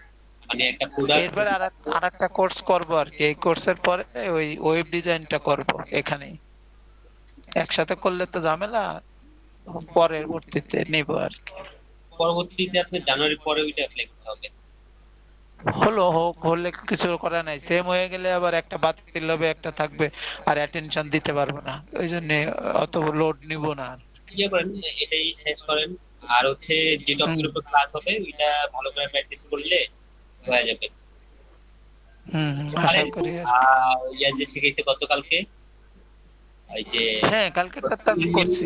মানে একটা প্রোডাক্ট এরপরে আর একটা কোর্স করবো আর কি, এই কোর্সের পরে ওই ওয়েব ডিজাইনটা করবো এখানেই, একসাথে করলে তো ঝামেলা, পরবর্তীতে নিব আর কি। পরবর্তীতে আপনি জানুয়ারি পরে ওইটা অ্যাপ্লাই করতে হবে। হলো হোক, হলে কিছু করা নাই, সেম হয়ে গেলে আবার একটা বাতিল হবে, একটা থাকবে, আর অ্যাটেনশন দিতে পারবো না, ওই জন্য অত লোড নিব না আর। ইয়ে করেন, এটাই শেষ করেন, আর হচ্ছে যে টপিকের উপর ক্লাস হবে ওইটা ভালো করে প্র্যাকটিস করলে হয়ে যাবে। আশা করি। ইয়া যে শিখেছে গতকালকে, ওই যে হ্যাঁ কালকেটা তো আমি করছি,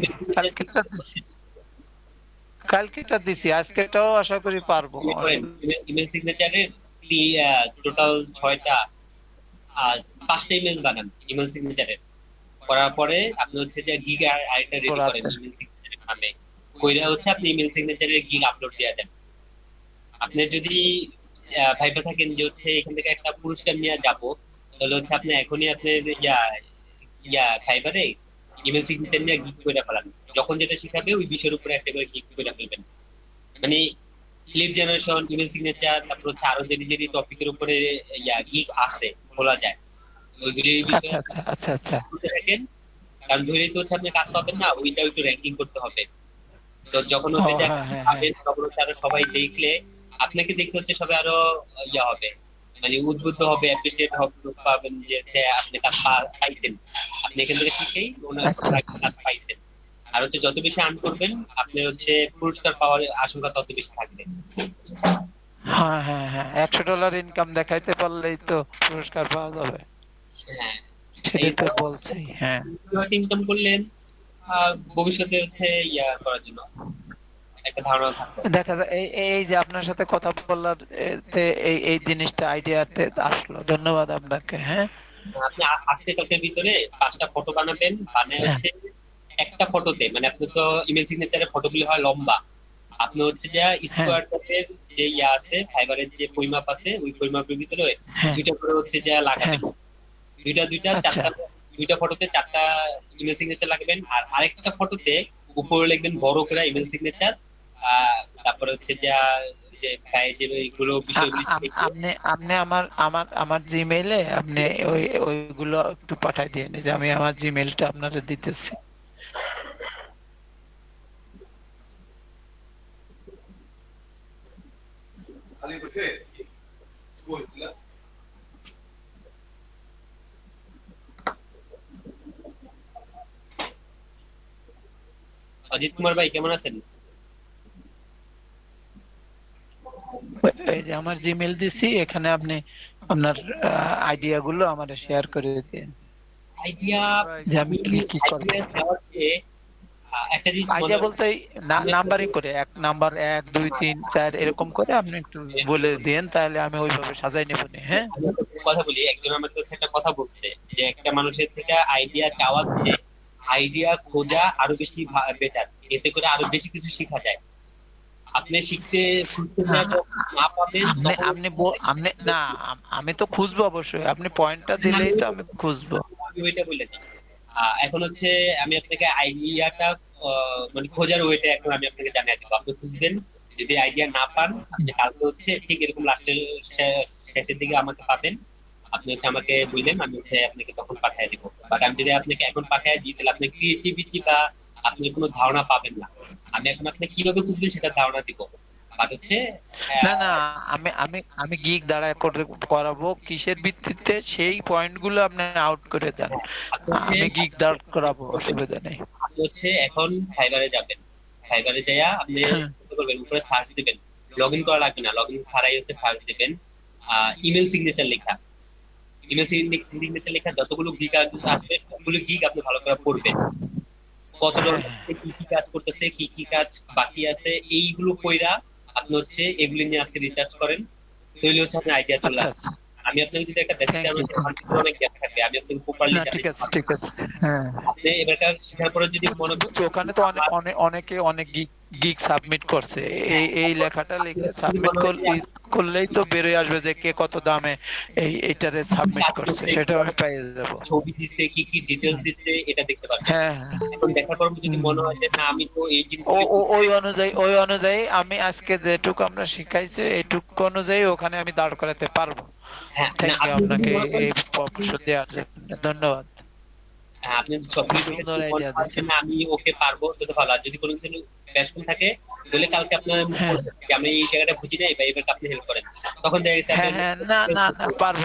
কালকেটা দিছি, আজকেটাও আশা করি পারবো। ইমেল সিগনেচারের টোটাল 6টা 5টা ইমেল বানান ইমেল সিগনেচারের, করার পরে আপনি হচ্ছে যে গিগ আরেকটা রেডি করেন ইমেল সিগনেচারের নামে, কইরা হচ্ছে আপনি ইমেল সিগনেচারের গিগ আপলোড দিয়ে দেন। আপনি যদি ভাইবা থাকেন যে হচ্ছে এখান থেকে একটা পুরস্কার নিয়ে যাব, তাহলে হচ্ছে আপনি এখনই আপনার ফাইবারে ইমেল সিগনেচার নিয়ে গিগ করে ফেলান, যখন যেটা শিখাবে ওই বিষয়ের উপরে একটা করে গিগ করে ফেলবেন। মানে লিড জেনারেশন, ইমেল সিগনেচার, তারপর হচ্ছে আরো যে টপিকের উপরে গিগ আছে বলা যায়, ওইগুলি বিষয়ে থাকেন, কারণ ধরেই তো হচ্ছে আপনি কাজ পাবেন না, ওইটা একটু র্যাঙ্কিং করতে হবে। তো যখন হচ্ছে পাবেন তখন হচ্ছে আরো সবাই দেখলে, আপনাকে দেখে হচ্ছে সবাই আরো হবে, মানে উদ্বুদ্ধ হবে, অ্যাপ্রিসিয়েট পাবেন যে হচ্ছে আপনি কাজ পাইছেন, আপনি এখান থেকে শিখেই কাজ পাইছেন। আর হচ্ছে যত বেশি আর্ন করবেন আপনার হচ্ছে পুরস্কার পাওয়ার আশঙ্কা তত বেশি থাকবে। হ্যাঁ হ্যাঁ হ্যাঁ, $100 ইনকাম দেখাইতে পারলেই তো পুরস্কার পাওয়া যাবে। হ্যাঁ সেটাই তো বলছি। হ্যাঁ ইনকাম করলেন ভবিষ্যতে হচ্ছে করার জন্য একটা ধারণা থাকবে। দেখা যায় এই যে আপনার সাথে কথা বলার এই জিনিসটা আইডিয়াতে আসলো, ধন্যবাদ আপনাকে। হ্যাঁ আপনি আজকে কালকের ভিতরে 5টা ফটো বানাবেন, বানায় হচ্ছে একটা ফটোতে, মানে আপনি তো ইমেল সিগনেচারের ফটোগুলো হয় লম্বা, আপনি হচ্ছে যে স্কোয়ার টাইপের যে আছে ফাইবারের যে পরিমাপ আছে ওই পরিমাপের ভিতরে 2টা করে হচ্ছে যে লাগাবেন, দুইটা ফটোতে 4টা ইমেল সিগনেচার লাগাবেন, আর আরেকটা ফটোতে উপরে লিখবেন বড় করে ইমেল সিগনেচার, তারপরে হচ্ছে যে যেগুলো বিষয়গুলো আপনি আমার জিমেইলে আপনি ওইগুলো একটু পাঠাই দিয়ে, যে আমি আমার জিমেইলটা আপনারা দিতেছি। অজিত কুমার ভাই কেমন আছেন? এই যে আমার জিমেইল দিছি, এখানে আপনি আপনার আইডিয়া গুলো আমাদের শেয়ার করে দিন। আইডিয়া যে আমি কি করব, একটা জিনিস আইডিয়া বলতে নাম্বারিং করে 1 নাম্বার 1 2 3 4 এরকম করে আপনি একটু বলে দেন, তাহলে আমি ওইভাবে সাজাই নেব। হ্যাঁ কথা বলি, একজন আমার কাছে একটা কথা বলছে যে একটা মানুষের থেকে আইডিয়া চাওয়ার চেয়ে আইডিয়া খোঁজা আরো বেশি বেটার, এতে করে আরো বেশি কিছু শেখা যায়। আপনি শিখতে না পাবেন আপনি না, আমি তো খুঁজবো অবশ্যই, আপনি পয়েন্টটা দিলেই তো আমি খুঁজবো। আমি ওইটা বলে দিই। এখন হচ্ছে আমি আপনাকে আইডিয়াটা মানে খোঁজার ওইটা এখন আমি আপনাকে জানিয়ে দেবো, আপনি খুঁজবেন, যদি আইডিয়া না পান আপনি কালকে হচ্ছে ঠিক এরকম লাস্টের শেষের দিকে আমাকে পাবেন, আপনি হচ্ছে আমাকে বললেন, আমি হচ্ছে আপনাকে তখন পাঠিয়ে দিব। বাট আমি যদি আপনাকে এখন পাঠিয়ে দিই তাহলে আপনার ক্রিয়েটিভিটি বা আপনার কোনো ধারণা পাবেন না, আমি এখন আপনি কিভাবে খুঁজবেন সেটা ধারণা দিব। বাট হচ্ছে না না, আমি আমি আমি গিগ দ্বারা করাবো কিসের ভিত্তিতে, সেই পয়েন্টগুলো আপনি আউট করে দেন। আমি গিগ দ্বারা করাবো, অসুবিধা নেই। আপনি হচ্ছে এখন ফাইবারে যাবেন, ফাইবারে যাইয়া আপনি কি করবেন, উপরে সার্চ দিবেন, লগ ইন করা লাগবে না, লগ ইন ছাড়াই হচ্ছে সার্চ দিবেন ইমেল সিগনেচার লেখা, ইমেল সিগনেচার লেখা যতগুলো গিগ আসবে সবগুলো গিগ আপনি ভালো করে পড়বেন, কত ডলার কি কি কাজ করতেছে, কি কি কাজ বাকি আছে, এইগুলো কইরা আপনি হচ্ছে এগুলি নিয়ে আজকে রিসার্চ করেন, তাহলে হচ্ছে আপনার আইডিয়া চলে আসবে। আমি আপনাকে যদি একটা বেসিক অনেক গ্যাপ থাকবে, আমি আপনাকে প্রপারলি জানি। ঠিক আছে, ঠিক আছে। হ্যাঁ, আপনি এবারটা শেখার পরে যদি মনে ওখানে তো অনেকে অনেক গিগ সাবমিট করছে, এই লেখাটা লিখে সাবমিট করলেই তো বেরোয় আসবে যে কে কত দামে এইটারে সাবমিট করছে, সেটা আমি পেয়ে যাব। ছবি দিছে, কি কি ডিটেইলস দিছে, এটা দেখতে পারবেন। হ্যাঁ, এখন দেখার পর যদি মনে হয় যে না আমি তো এই জিনিস ওই অনুযায়ী আমি আজকে যেটুকু আমরা শিখাইছি এইটুকু অনুযায়ী ওখানে আমি দাঁড় করাতে পারবো। থ্যাংক ইউ আপনাকে এই পরামর্শ দেওয়ার জন্য, ধন্যবাদ। আপনি আমি ওকে পারবো তো ভালো, আর যদি কোনো কিছু ব্যাসকুন থাকে তাহলে কালকে আপনার আমি এই জায়গাটা বুঝি নাই বা এবার আপনি হেল্প করেন, তখন দেখা গেছে না না না, পারবো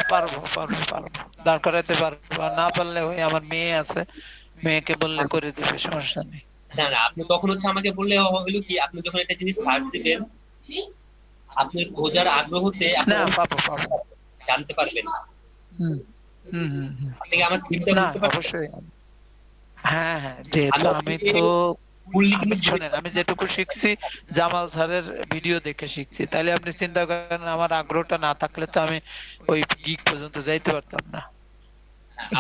দাঁড় করাতে পারবো, না পারলে ওই আমার মেয়ে আছে, মেয়েকে বললে করে দেবে, সমস্যা নেই। না না, আপনি তখন হচ্ছে আমাকে বললে হলো কি, আপনি যখন একটা জিনিস সার্চ দিবেন আপনার খোঁজার আগ্রহতে জানতে পারবেন। আপনি আমার থিমটা বুঝতে পারবেন? অবশ্যই। হ্যাঁ, যেহেতু আমি তো শোনেন, আমি যেটুকু শিখছি জামাল স্যারের ভিডিও দেখে শিখছি, তাইলে আপনি চিন্তা করেন আমার আগ্রহটা না থাকলে তো আমি ওই গিগ পর্যন্ত যাইতে পারতাম না।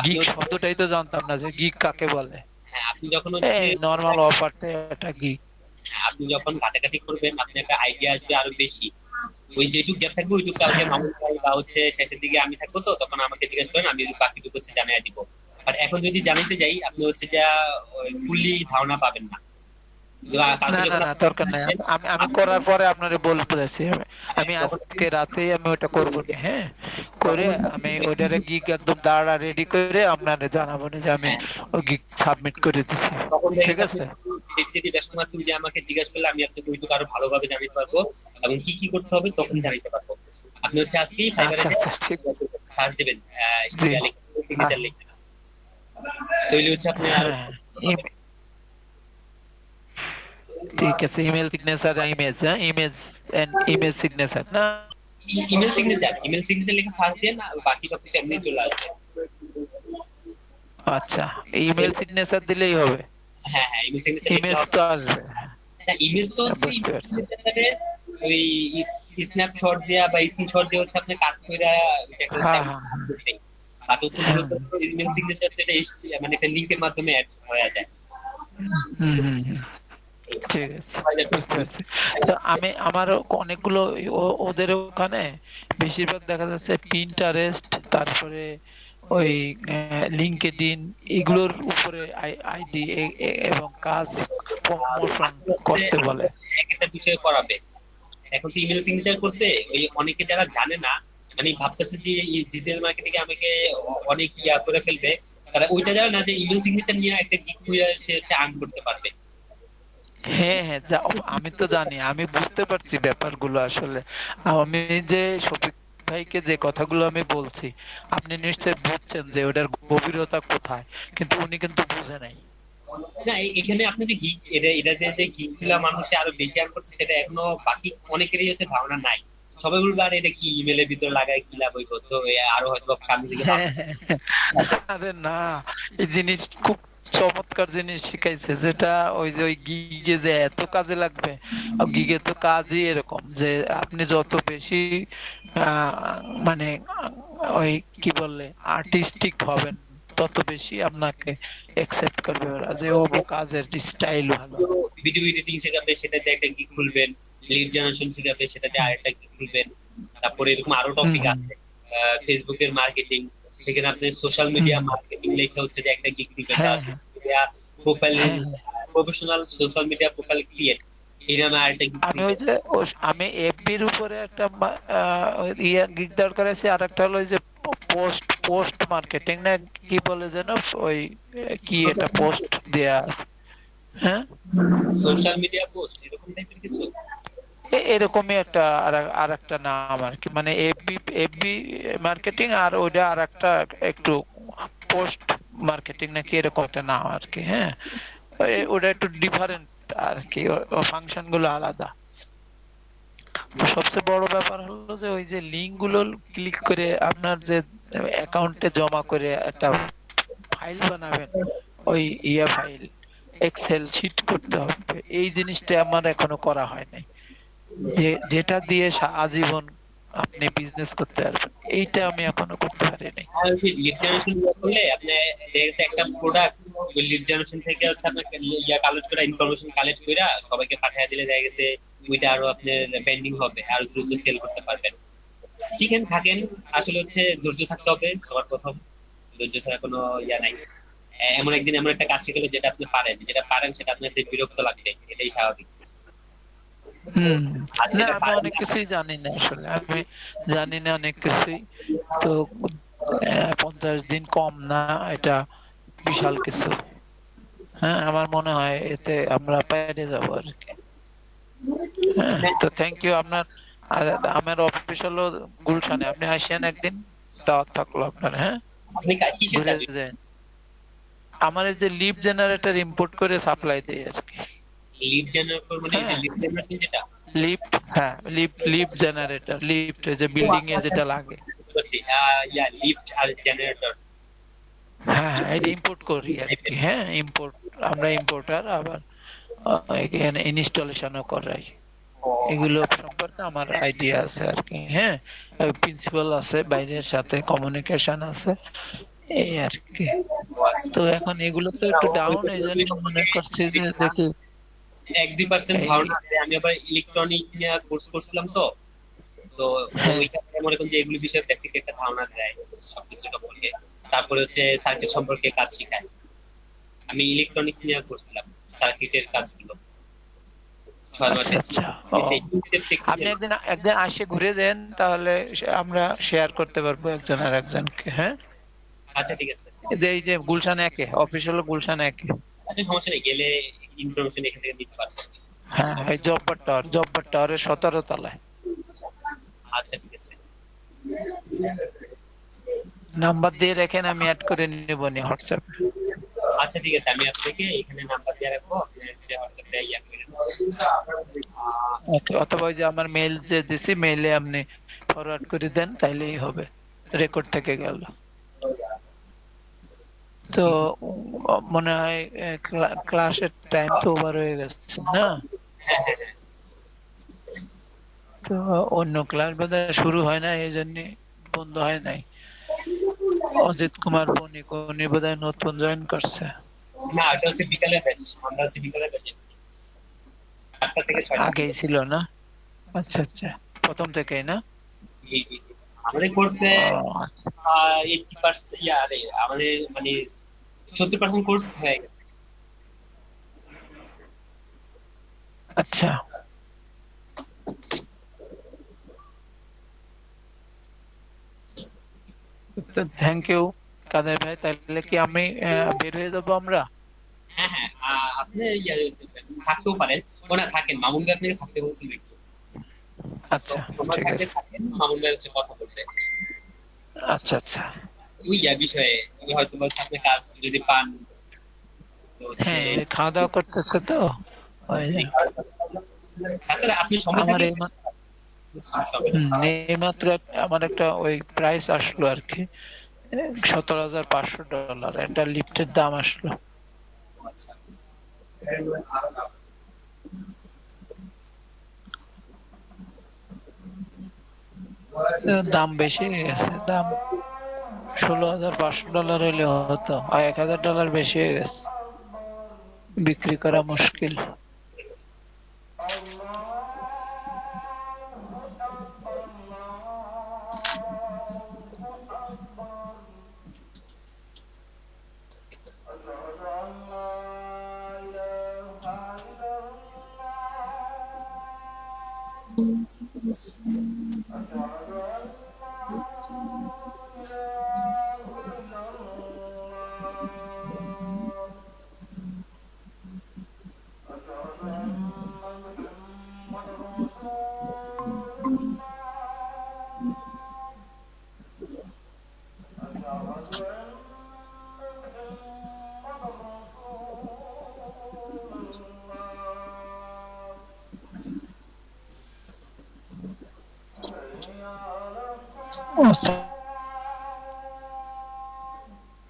গিগ শব্দটাই তো জানতাম না যে গিগ কাকে বলে। আপনি যখন হচ্ছে নরমাল অফারটা এটা গিগ, আপনি যখন ঘাটাঘাটি করবেন আপনি একটা আইডিয়া আসবে আরো বেশি। ওই যেটুকু গ্যাপ থাকবে ওইটুকু কালকে মামুন ভাই বা হচ্ছে শেষের দিকে আমি থাকবো, তো তখন আমাকে জিজ্ঞাসা করেন, আমি বাকিটুকু হচ্ছে জানিয়ে দিব। আর এখন যদি জানাতে যাই আপনি হচ্ছে যা ফুললি ধারণা পাবেন না। দরকার নাই, আমি করার পরে আপনারে বলতেছি, আমি আজকে রাতেই আমি ওটা করবো। হ্যাঁ, করে আমি ওইটারে গিগ একদম দাঁড়া রেডি করে আপনারে জানাবো যে আমি ওই গিগ সাবমিট করে দিছি। ঠিক আছে, যদি ব্যস্ত আছে যদি আমাকে জিজ্ঞাসা করলে আমি আপনাকে ওইটুকু আরো ভালোভাবে জানাতে পারবো এবং কি কি করতে হবে তখন জানাতে পারবো। আপনি হচ্ছে আজকেই ফাইবারে সার্চ দিবেন সিগনেচার লিখে, তাহলে হচ্ছে আপনি ঠিক আছে। ইমেল সিগনেচার, ইমেজ সিগনেচার না, ইমেল সিগনেচার লিখে সার্চ দেন, বাকি সব কিছু এমনি চলে আসবে। আচ্ছা, ইমেল সিগনেচার দিলেই হবে? হ্যাঁ, ইমেল সিগনেচার ইমেজ তো আসবে। ইমেজ তো হচ্ছে ওই স্ন্যাপশট দেয়া বা স্ক্রিনশট দিয়ে হচ্ছে আপনি কাট কইরা এটা হচ্ছে আর হচ্ছে ইমেল সিগনেচার যেটা মানে একটা লিংকের মাধ্যমে অ্যাড হয়ে যায়। ঠিক আছে, বুঝতে পারছি। তো আমার অনেকগুলো ওদের ওখানে বেশিরভাগ দেখা যাচ্ছে পিন্টারেস্ট, তারপরে ওই লিঙ্কডইন, এগুলোর উপরে আইডি এবং কাজ প্রমোশন করতে বলে, একটা বিষয় করাবে। এখন তো ইমেল সিগনেচার করছে, ওই অনেকে যারা জানে না মানে ভাবতেছে যে ডিজিটাল মার্কেটিং আমাকে অনেক ইয়া করে ফেলবে, তারা ওইটা জানে না যে ইমেল সিগনেচার নিয়ে একটা গিগ করে সে হচ্ছে আর্ন করতে পারবে। হ্যাঁ, আমি তো জানি, আমি বুঝতে পারছি ব্যাপারগুলো। আসলে আমি যে শফিক ভাইকে যে কথাগুলো আমি বলছি আপনি নিশ্চয়ই বুঝছেন যে ওটার গভীরতা কোথায়, কিন্তু উনি কিন্তু বুঝে নাই। না, এখানে আপনি যে গিগ এটা যে গিগগুলা মানুষে আরো বেশি আর্ন করছে সেটা এখনো বাকি অনেকেরই হচ্ছে ধারণা নাই। সবাই বলবে আর এটা কি ইমেলের ভিতরে লাগায় কি লাভ হইব, তো আরো হয়তো সামনে দিকে। আরে না, এই জিনিস খুব চমৎকার জিনিস শিখাইছে, যেটা ওই যে ওই গিগে যে এত কাজে লাগবে। গিগে তো কাজই এরকম যে আপনি যত বেশি মানে ওই কি বললে আর্টিস্টিক হবেন তত বেশি আপনাকে অ্যাকসেপ্ট করবে ওরা, যে ও কাজের স্টাইল ভালো। ভিডিও এডিটিং শেখাবে সেটাতে একটা গিগ খুলবেন, লিড জেনারেশন শেখাবে সেটাতে আরেকটা গিগ খুলবেন, তারপরে এরকম আরো টপিক আছে ফেসবুকের মার্কেটিং, সেখানে আপনি সোশ্যাল মিডিয়া মার্কেটিং লেখা হচ্ছে যে একটা গিগ খুলবেন, profile professional social media profile create, এই নামে আরেকটা গিগ। আমি ওই যে আমি এফবির উপরে একটা গিগ দাঁড় করেছি, আর একটা হলো যে পোস্ট মার্কেটিং না কি বলে যেন, ওই কি এটা পোস্ট দেয়া, হ্যাঁ, সোশ্যাল মিডিয়া পোস্ট এরকম টাইপের কিছু। এরকমই একটা আর একটা নাম আর কি, মানে এফবি এফবি মার্কেটিং, আর ওইটা আর একটা একটু পোস্ট মার্কেটিং নাকি এরকম একটা নাম আর কি। হ্যাঁ, ওটা একটু ডিফারেন্ট আর কি, ফাংশন গুলো আলাদা। সবচেয়ে বড় ব্যাপার হলো যে ওই যে লিঙ্ক গুলো ক্লিক করে আপনার যে অ্যাকাউন্টে জমা করে একটা ফাইল বানাবেন, ওই ফাইল এক্সেল শিট করতে হবে, এই জিনিসটা আমার এখনো করা হয় নাই, যেটা দিয়ে আজীবন আপনি বিজনেস করতে পারবেন, এইটা আমি এখনো করতে পারি নাই। আর লিড জেনারেশন করলে আপনি দেখেছে একটা প্রোডাক্ট ওই লিড জেনারেশন থেকে হচ্ছে আপনাকে কালেক্ট করে ইনফরমেশন কালেক্ট করে সবাইকে পাঠিয়ে দিলে দেখা গেছে ওইটা আরো আপনার পেন্ডিং হবে, আরো দ্রুত সেল করতে পারবেন। শিখেন থাকেন, আসলে হচ্ছে ধৈর্য থাকতে হবে সবার প্রথম, ধৈর্য ছাড়া কোনো নাই। এমন একদিন এমন একটা কাজ শিখলে যেটা আপনি পারেন সেটা আপনার বিরক্ত লাগবে, এটাই স্বাভাবিক। না, আমি অনেক কিছুই জানি না, আসলে আমি জানি না অনেক কিছুই। তো 50 দিন কম না, এটা বিশাল কিছু। হ্যাঁ, আমার মনে হয় এতে আমরা পেরে যাবো আর কি। হ্যাঁ, তো থ্যাংক ইউ। আমার অফিস হলো গুলশানে, আপনি আসেন একদিন, দাওয়াত থাকলো আপনার। হ্যাঁ, ঘুরে যান। আমার এই যে লিভ জেনারেটর ইম্পোর্ট করে সাপ্লাই দেই আর কি। লিড জেনারেটর মানে এই যে লিড জেনারেশন যেটা লিফট, হ্যাঁ লিফট জেনারেটর, লিফট যে বিল্ডিং এ যেটা লাগে, বুঝতে পারছি। লিফট আর জেনারেটর, হ্যাঁ এটা ইম্পোর্ট করি আর কি। হ্যাঁ, ইম্পোর্ট, আমরা ইম্পোর্টার, আবার এখানে ইনস্টলেশনও করাই। এগুলো সম্পর্কে আমার আইডিয়া আছে আর কি। হ্যাঁ, প্রিন্সিপাল আছে, বাইরের সাথে কমিউনিকেশন আছে, এই আর কি। তো এখন এগুলো তো একটু ডাউন, এই জন্য মনে করছি যে দেখি 1-2% ধারণা আছে। আমি আবার ইলেকট্রনিক নিয়ে কোর্স করছিলাম, তো ওইখানে মনে করেন যে এগুলো বিষয়ে বেসিক একটা ধারণা দেয় সবকিছু সম্পর্কে। তারপরে হচ্ছে সার্কিট সম্পর্কে কাজ শেখায়। আমি ইলেকট্রনিক্স নিয়ে করছিলাম, সার্কিটের কাজগুলো 6 মাসে। আপনি একদিন আসে ঘুরে যান, তাহলে আমরা শেয়ার করতে পারবো একজন আর একজনকে। হ্যাঁ, আচ্ছা ঠিক আছে। এই যে গুলশান একে অফিস হলো, গুলশান একে। আচ্ছা, সমস্যা নেই, গেলে ইনফরমেশন এখান থেকে নিতে পারবো। হ্যাঁ, এই জব্বার টাওয়ারের 17 তলায়। আচ্ছা ঠিক আছে, নাম্বার দিয়ে রাখেন, আমি অ্যাড করে নিব নি হোয়াটসঅ্যাপে। আচ্ছা ঠিক আছে, আমি আপনাকে এখানে নাম্বার দিয়ে রাখবো, আপনি হচ্ছে হোয়াটসঅ্যাপে ইয়া করে অথবা ওই যে আমার মেইল যে দিছি, মেইলে আপনি ফরওয়ার্ড করে দেন, তাইলেই হবে, রেকর্ড থেকে গেল। তো মনে হয় ক্লাসের টাইম তো ওভার হয়ে গেছে না? তো অন্য ক্লাস বোধহয় শুরু হয় না, এই জন্য বন্ধ হয় নাই। অজিত কুমার বণিক, উনি বোধহয় নতুন জয়েন করছে। না, এটা হচ্ছে বিকালের ব্যাচ, আমরা হচ্ছে বিকালের ব্যাচ 8টা থেকে 6টা। আগেই ছিল না? আচ্ছা আচ্ছা, প্রথম থেকেই না? জি জি, আমাদের কোর্সে 80% আমাদের মানে 70% কোর্স হয়ে গেছে। আচ্ছা, থ্যাংক ইউ কাদের ভাই। তাহলে কি আমি বের হয়ে যাবো আমরা? হ্যাঁ হ্যাঁ, আপনি থাকতেও পারেন, ওনা থাকেন, মামুন ভাই আপনাকে থাকতে বলছিল একটু। আচ্ছা ঠিক আছে, মামুন ভাই হচ্ছে কথা বলবে। আচ্ছা আচ্ছা, ওই বিষয়ে হয়তো আপনি কাজ যদি পান। হ্যাঁ, খাওয়া দাওয়া করতেছে তো আপনি সময় আমার এইমাত্র আমার একটা ওই প্রাইস আসলো আর কি, $17,500 একটা লিফটের দাম আসলো। দাম বেশি গেছে, দাম $16,500 হইলে হতো, আর $1,000 বেশি হয়ে গেছে, বিক্রি করা মুশকিল।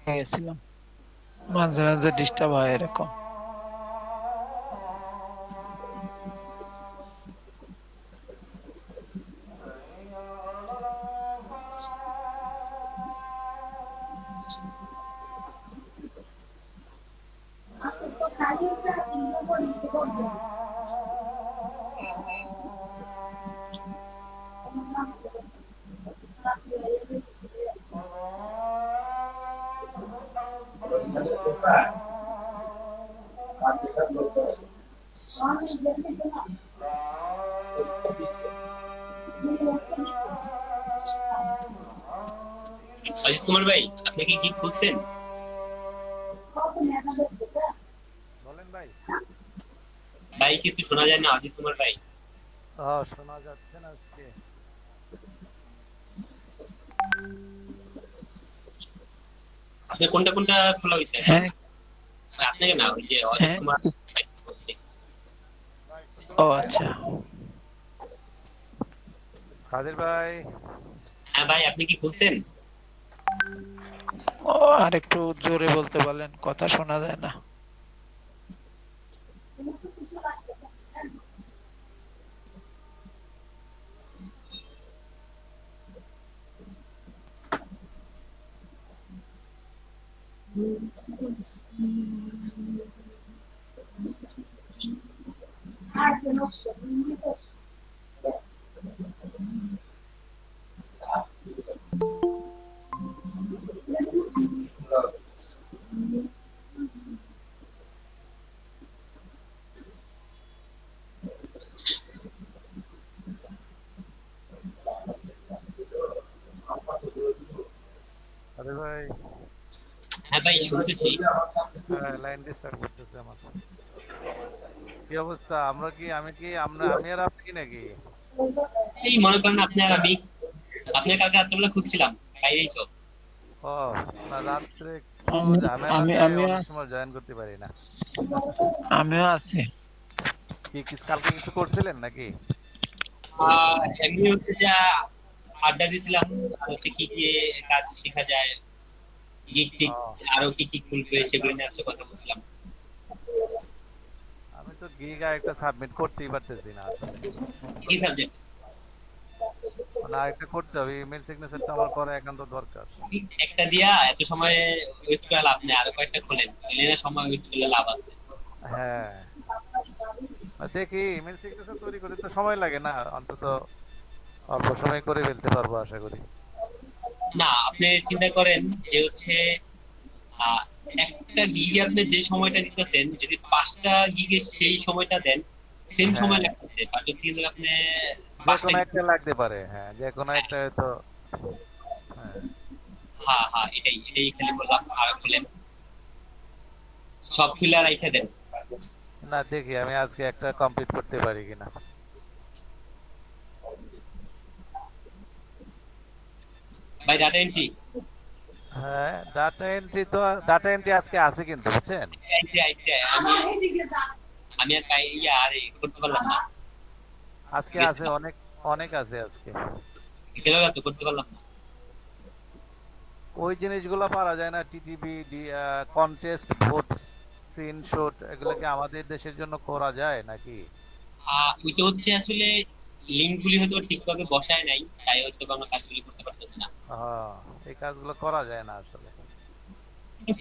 গেছিলাম, মাঝে মাঝে ডিস্টার্ব হয় এরকম। অজিত কুমার ভাই, আপনি কি গিগ খুলছেন? বলেন ভাই। ভাই কিছু শোনা যায় না অজিত কুমার ভাই। শোনা যাচ্ছে না আজকে। আপনি কোনটা কোনটা খোলা হয়েছে? আপনাকে না, ওই যে অজিত কুমার ভাই বলছি। ও আচ্ছা। কাদের ভাই। হ্যাঁ ভাই, আপনি কি খুলছেন? ও আর একটু জোরে বলতে বলেন, কথা শোনা যায় না। আরে ভাই। হ্যাঁ ভাই, শুনতেছি। লাইন ডিস্টার্ব করতেছে আমার। কি অবস্থা? আমি আর আপনি কি নাকি? এই মনে করেন আপনি আর আমি, আপনার কালকে রাত্রেবেলা খুঁজছিলাম, বাইরেই তো। ও না, রাত্রে আমিও সময় জয়েন করতে পারি না। আমিও আছি। কি কালকে কিছু করছিলেন নাকি? এমনি হচ্ছে যে আড্ডা দিছিলাম, হচ্ছে কি কি কাজ শেখা যায়, গিগ টিক আরো কি কি খুলবে সেগুলো নিয়ে হচ্ছে কথা বলছিলাম। আমি তো গিগ একটা সাবমিট করতেই পারতেছি না আসলে। কি সাবজেক্ট? না, একটা করতে হবে, ইমেল সিগনেচারটা আমার করা একান্ত দরকার। একটা দিয়া এত সময় ওয়েস্ট করে লাভ নেই, আরো কয়েকটা খোলেন, তাহলে না সময় ওয়েস্ট করলে লাভ আছে। হ্যাঁ, দেখি ইমেল সিগনেচার তৈরি করতে তো সময় লাগে না, অন্তত অল্প সময় করে ফেলতে পারবো আশা করি। না, আপনি চিন্তা করেন যে হচ্ছে একটা গিগে আপনি যে সময়টা দিতেছেন, যদি 5টা গিগে সেই সময়টা দেন, সেম সময় লাগতেছে, বাট হচ্ছে কিন্তু আপনি 5টা একটা লাগতে পারে। হ্যাঁ, যে কোনো একটা তো। হ্যাঁ হ্যাঁ, এটাই খালি বললাম। আর বলেন, সব খুলে রাইখা দেন। না, দেখি আমি আজকে একটা কমপ্লিট করতে পারি কিনা। ভাই ডাটা এন্ট্রি। হ্যাঁ, ডাটা এন্ট্রি আজকে আছে কিন্তু, বুঝছেন? আমি আর পাই আর করতে পারলাম না আজকে। আছে অনেক আছে আজকে। করতে পারলাম না। ওই জিনিসগুলো পারা যায় না, টিটিবি, কন্টেস্ট, ভোটস, স্ক্রিনশট, এগুলো কি আমাদের দেশের জন্য করা যায় নাকি? ওইটা হচ্ছে আসলে লিংকগুলি হয়তো ঠিকভাবে বসায় নাই, তাই হচ্ছে কোনো কাজগুলি করতে পারতেছে না। এই কাজগুলো করা যায় না আসলে,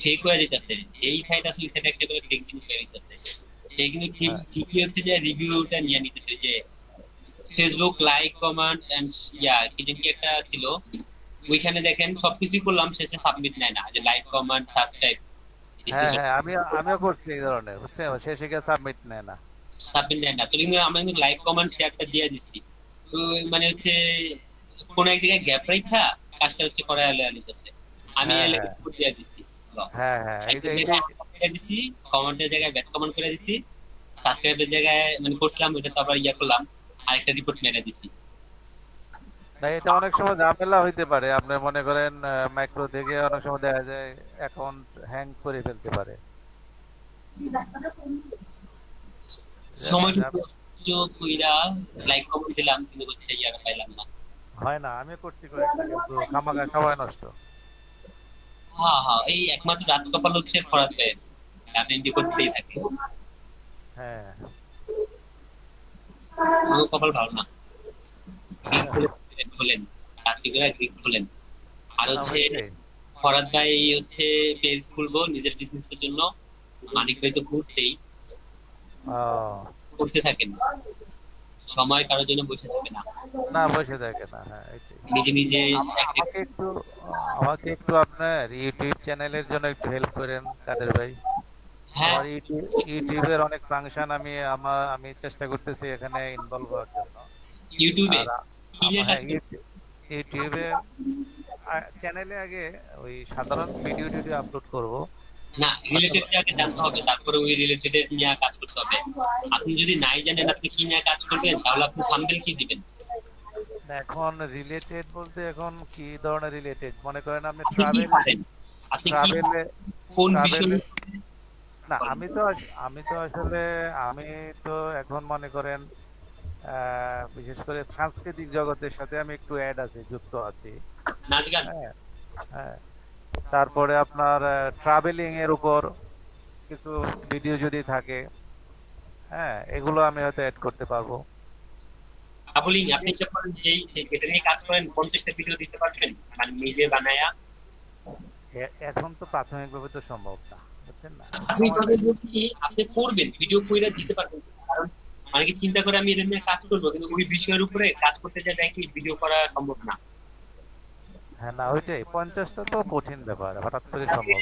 ফেক হয়ে যাইতেছে। যেই সাইট আছে ওই সাইটে একটা করে ফেক জিনিস বের হইতেছে। সেই কিন্তু ঠিকই হচ্ছে যে রিভিউটা নিয়ে নিতেছে, যে ফেসবুক লাইক কমেন্ট এন্ড কি যেন কি একটা ছিল, ওইখানে দেখেন সবকিছু করলাম, শেষে সাবমিট নেয় না, যে লাইক কমেন্ট সাবস্ক্রাইব। হ্যাঁ, আমিও করছি এই ধরনের, বুঝছেন? শেষে গিয়ে সাবমিট নেয় না। তো কিন্তু আমরা কিন্তু লাইক কমেন্ট শেয়ারটা দিয়ে দিছি, তো মানে হচ্ছে কোন এক জায়গায় গ্যাপ রাখা কাজটা হচ্ছে করা নিতেছে। আমি দিয়ে দিছি। দিছি কমেন্টের জায়গায় ব্যাড কমেন্ট করে দিছি, সাবস্ক্রাইবের জায়গায় মানে করছিলাম, ওটা তো আবার করলাম, আরেকটা রিপোর্ট মেরে দিছি। না, এটা অনেক সময় ঝামেলা হইতে পারে। আপনি মনে করেন মাইক্রো থেকে অনেক সময় দেখা যায় অ্যাকাউন্ট হ্যাং করে ফেলতে পারে। সময় কইরা লাইক কমেন্ট দিলাম, কিন্তু হচ্ছে পাইলাম না। হয় না, আমি করছি কয়েকটা কিন্তু খামাখা সময় নষ্ট। হ্যাঁ হ্যাঁ, এই একমাত্র রাজকপাল হচ্ছে ফরাদ ভাই, ডাটা এন্ট্রি করতেই থাকে। হ্যাঁ আমার কপাল ভালো না। গ্রিক খোলেন, চাকরি করে গ্রিক খোলেন। আর হচ্ছে ফরাদ ভাই হচ্ছে পেজ খুলবো নিজের বিজনেসের জন্য, মানিক ভাই তো খুলছেই, করতে থাকেন, সময় কারোর জন্য বসে থাকবে না, না বসে থাকে না। হ্যাঁ এটাই। নিজে নিজে আমাকে একটু আপনার ইউটিউব চ্যানেলের জন্য একটু হেল্প করেন কাদের ভাই। আমার ইউটিউবের অনেক ফাংশন আমি চেষ্টা করতেছি এখানে ইনভলভ হওয়ার জন্য। ইউটিউবে ইউটিউবে চ্যানেলে আগে ওই সাধারণ ভিডিও আপলোড করব না, রিলেটেড আগে জানতে হবে, তারপরে ওই রিলেটেড নিয়ে কাজ করতে হবে। আপনি যদি নাই জানেন আপনি কি নিয়ে কাজ করবেন, তাহলে আপনি থাম্বনেল কি দিবেন? এখন রিলেটেড বলতে এখন কি ধরনের রিলেটেড মনে করেন আপনি কোন বিষয়? না আমি তো আসলে আমি তো এখন মনে করেন বিশেষ করে সাংস্কৃতিক জগতের সাথে আমি একটু অ্যাড আছি, যুক্ত আছি। নাচ গান, হ্যাঁ তারপরে আপনার ট্রাভেলিং এর উপর কিছু ভিডিও যদি থাকে, হ্যাঁ এগুলো আমি হয়তো অ্যাড করতে পারবো। ট্রাভেলিং আপনি যখন যেটা নিয়ে কাজ করেন 50টা ভিডিও দিতে পারবেন মানে নিজে বানায়া? এখন তো প্রাথমিকভাবে তো সম্ভব না, বুঝছেন না। আপনি করবেন, ভিডিও কইরা দিতে পারবেন, কারণ অনেকে চিন্তা করে আমি এটা নিয়ে কাজ করবো, কিন্তু ওই বিষয়ের উপরে কাজ করতে যায় দেখি ভিডিও করা সম্ভব না। হ্যাঁ না ওইটাই 50টা তো কঠিন ব্যাপার, হঠাৎ করে সম্ভব